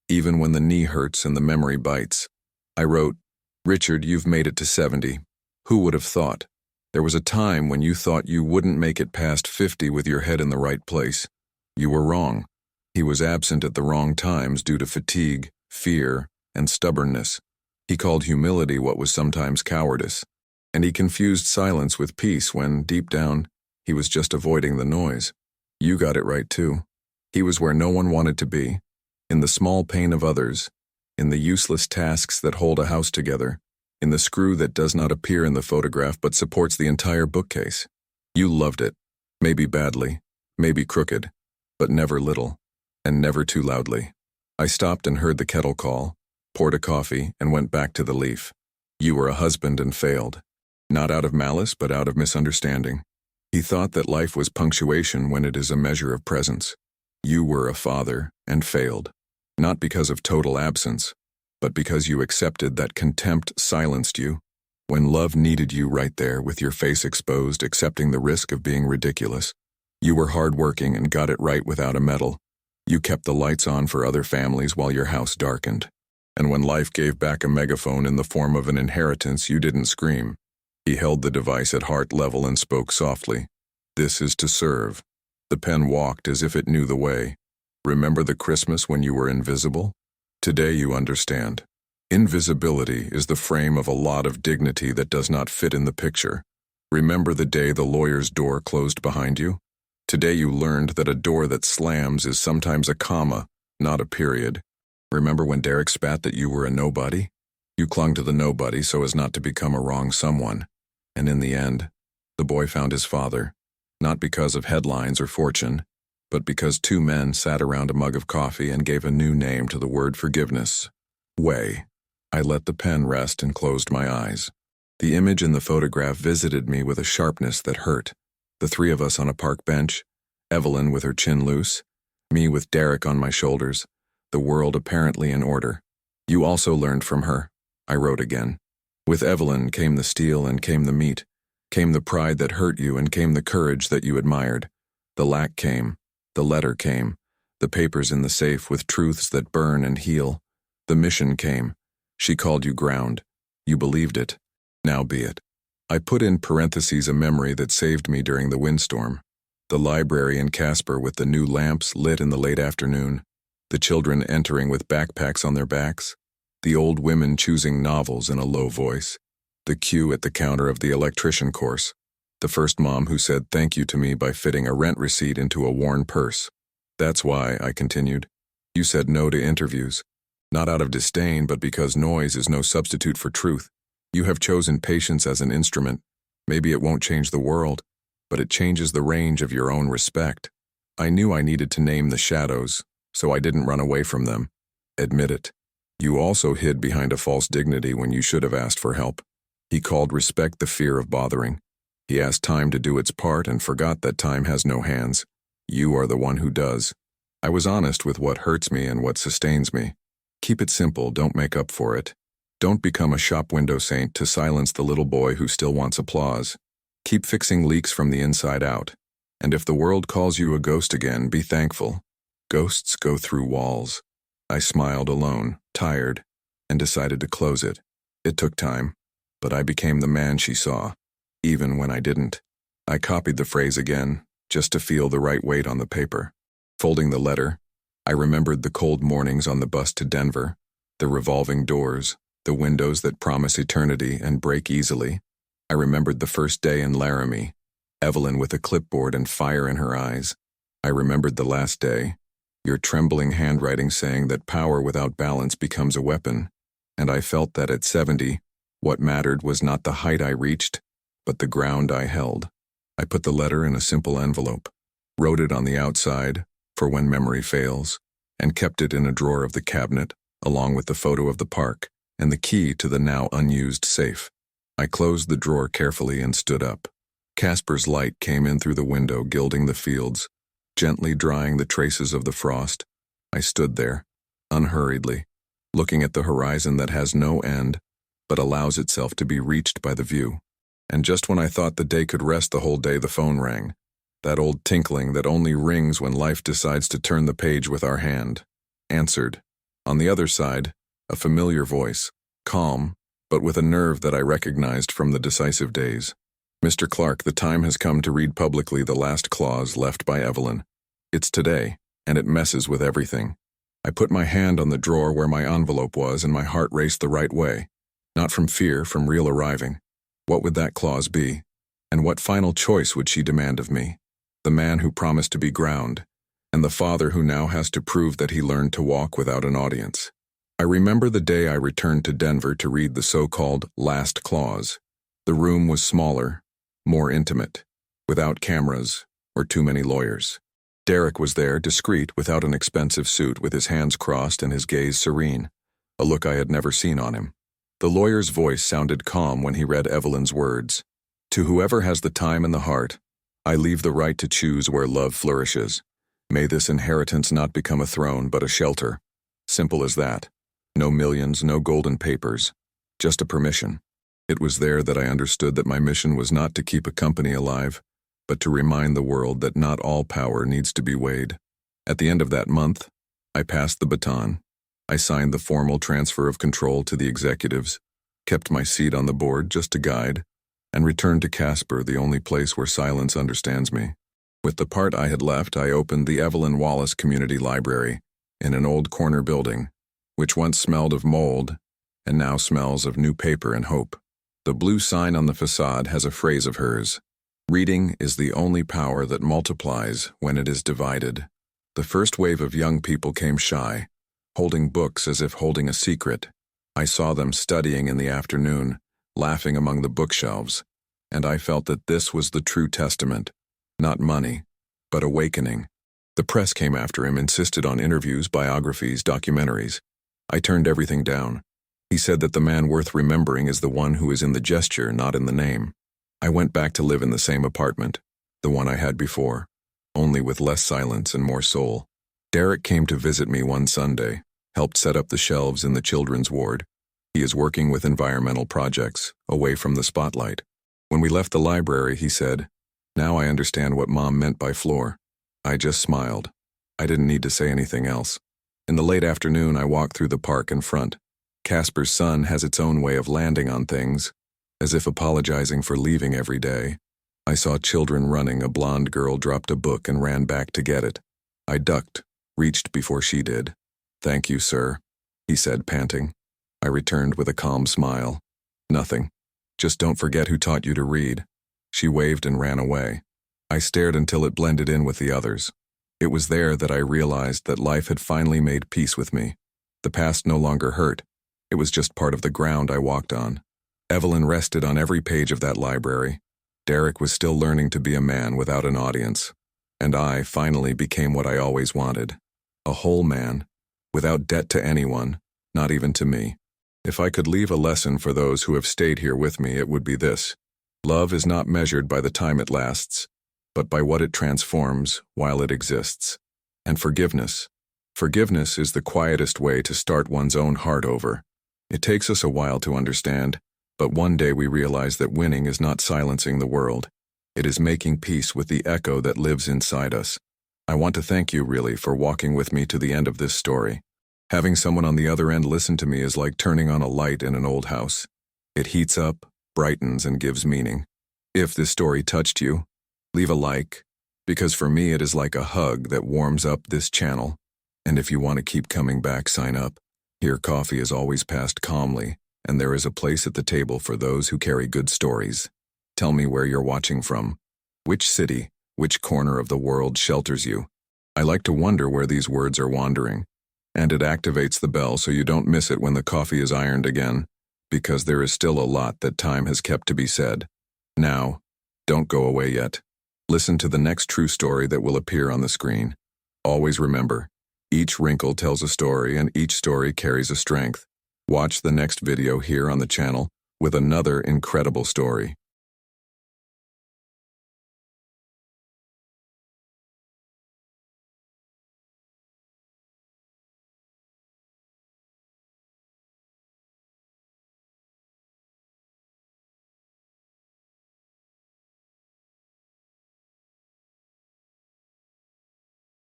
Speaker 1: even when the knee hurts and the memory bites. I wrote, "Richard, you've made it to 70. Who would have thought? There was a time when you thought you wouldn't make it past 50 with your head in the right place. You were wrong. He was absent at the wrong times due to fatigue, fear, and stubbornness. He called humility what was sometimes cowardice, and he confused silence with peace when, deep down, he was just avoiding the noise. You got it right too. He was where no one wanted to be, in the small pain of others, in the useless tasks that hold a house together, in the screw that does not appear in the photograph but supports the entire bookcase. You loved it, maybe badly, maybe crooked, but never little, and never too loudly." I stopped and heard the kettle call, poured a coffee, and went back to the leaf. You were a husband and failed. Not out of malice, but out of misunderstanding. He thought that life was punctuation when it is a measure of presence. You were a father and failed, not because of total absence, but because you accepted that contempt silenced you, when love needed you right there with your face exposed, accepting the risk of being ridiculous. You were hardworking and got it right without a medal. You kept the lights on for other families while your house darkened. And when life gave back a megaphone in the form of an inheritance, you didn't scream. He held the device at heart level and spoke softly. "This is to serve." The pen walked as if it knew the way. Remember the Christmas when you were invisible? Today you understand. Invisibility is the frame of a lot of dignity that does not fit in the picture. Remember the day the lawyer's door closed behind you? Today you learned that a door that slams is sometimes a comma, not a period. Remember when Derek spat that you were a nobody? You clung to the nobody so as not to become a wrong someone. And in the end, the boy found his father, not because of headlines or fortune, but because two men sat around a mug of coffee and gave a new name to the word forgiveness. Way. I let the pen rest and closed my eyes. The image in the photograph visited me with a sharpness that hurt. The three of us on a park bench, Evelyn with her chin loose, me with Derek on my shoulders, the world apparently in order. You also learned from her, I wrote again. With Evelyn came the steel and came the meat, came the pride that hurt you and came the courage that you admired. The lack came, the letter came, the papers in the safe with truths that burn and heal. The mission came. She called you ground. You believed it. Now be it. I put in parentheses a memory that saved me during the windstorm. The library in Casper with the new lamps lit in the late afternoon. The children entering with backpacks on their backs. The old women choosing novels in a low voice. The queue at the counter of the electrician course. The first mom who said thank you to me by fitting a rent receipt into a worn purse. That's why, I continued, you said no to interviews. Not out of disdain, but because noise is no substitute for truth. You have chosen patience as an instrument. Maybe it won't change the world, but it changes the range of your own respect. I knew I needed to name the shadows, so I didn't run away from them. Admit it. You also hid behind a false dignity when you should have asked for help. He called respect the fear of bothering. He asked time to do its part and forgot that time has no hands. You are the one who does. I was honest with what hurts me and what sustains me. Keep it simple, don't make up for it. Don't become a shop window saint to silence the little boy who still wants applause. Keep fixing leaks from the inside out. And if the world calls you a ghost again, be thankful. Ghosts go through walls. I smiled alone, tired, and decided to close it. It took time, but I became the man she saw, even when I didn't. I copied the phrase again, just to feel the right weight on the paper. Folding the letter, I remembered the cold mornings on the bus to Denver, the revolving doors, the windows that promise eternity and break easily. I remembered the first day in Laramie, Evelyn with a clipboard and fire in her eyes. I remembered the last day, your trembling handwriting saying that power without balance becomes a weapon, and I felt that at 70, what mattered was not the height I reached, but the ground I held. I put the letter in a simple envelope, wrote it on the outside, for when memory fails, and kept it in a drawer of the cabinet, along with the photo of the park and the key to the now unused safe. I closed the drawer carefully and stood up. Casper's light came in through the window, gilding the fields, gently drying the traces of the frost. I stood there, unhurriedly, looking at the horizon that has no end, but allows itself to be reached by the view. And just when I thought the day could rest the whole day, the phone rang. That old tinkling that only rings when life decides to turn the page with our hand. Answered. On the other side, a familiar voice, calm, but with a nerve that I recognized from the decisive days. Mr. Clark, the time has come to read publicly the last clause left by Evelyn. It's today, and it messes with everything. I put my hand on the drawer where my envelope was, and my heart raced the right way. Not from fear, from real arriving. What would that clause be? And what final choice would she demand of me? The man who promised to be ground, and the father who now has to prove that he learned to walk without an audience. I remember the day I returned to Denver to read the so-called last clause. The room was smaller, more intimate, without cameras or too many lawyers. Derek was there, discreet, without an expensive suit, with his hands crossed and his gaze serene, a look I had never seen on him. The lawyer's voice sounded calm when he read Evelyn's words. To whoever has the time and the heart, I leave the right to choose where love flourishes. May this inheritance not become a throne, but a shelter. Simple as that. No millions, no golden papers, just a permission. It was there that I understood that my mission was not to keep a company alive, but to remind the world that not all power needs to be weighed. At the end of that month, I passed the baton. I signed the formal transfer of control to the executives, kept my seat on the board just to guide, and returned to Casper, the only place where silence understands me. With the part I had left, I opened the Evelyn Wallace Community Library in an old corner building, which once smelled of mold and now smells of new paper and hope. The blue sign on the facade has a phrase of hers. Reading is the only power that multiplies when it is divided. The first wave of young people came shy, holding books as if holding a secret. I saw them studying in the afternoon, laughing among the bookshelves, and I felt that this was the true testament. Not money, but awakening. The press came after him, insisted on interviews, biographies, documentaries. I turned everything down. He said that the man worth remembering is the one who is in the gesture, not in the name. I went back to live in the same apartment, the one I had before, only with less silence and more soul. Derek came to visit me one Sunday, helped set up the shelves in the children's ward. He is working with environmental projects, away from the spotlight. When we left the library, he said, "Now I understand what Mom meant by floor." I just smiled. I didn't need to say anything else. In the late afternoon, I walked through the park in front. Casper's sun has its own way of landing on things, as if apologizing for leaving every day. I saw children running. A blonde girl dropped a book and ran back to get it. I ducked, reached before she did. "Thank you, sir," he said, panting. I returned with a calm smile. "Nothing. Just don't forget who taught you to read." She waved and ran away. I stared until it blended in with the others. It was there that I realized that life had finally made peace with me. The past no longer hurt. It was just part of the ground I walked on. Evelyn rested on every page of that library. Derek was still learning to be a man without an audience. And I finally became what I always wanted. A whole man, without debt to anyone, not even to me. If I could leave a lesson for those who have stayed here with me, it would be this. Love is not measured by the time it lasts, but by what it transforms while it exists. And forgiveness. Forgiveness is the quietest way to start one's own heart over. It takes us a while to understand, but one day we realize that winning is not silencing the world. It is making peace with the echo that lives inside us. I want to thank you, really, for walking with me to the end of this story. Having someone on the other end listen to me is like turning on a light in an old house. It heats up, brightens, and gives meaning. If this story touched you, leave a like, because for me it is like a hug that warms up this channel. And if you want to keep coming back, sign up. Here coffee is always passed calmly, and there is a place at the table for those who carry good stories. Tell me where you're watching from. Which city, which corner of the world shelters you? I like to wonder where these words are wandering. And it activates the bell so you don't miss it when the coffee is ironed again, because there is still a lot that time has kept to be said. Now, don't go away yet. Listen to the next true story that will appear on the screen. Always remember, each wrinkle tells a story and each story carries a strength. Watch the next video here on the channel with another incredible story.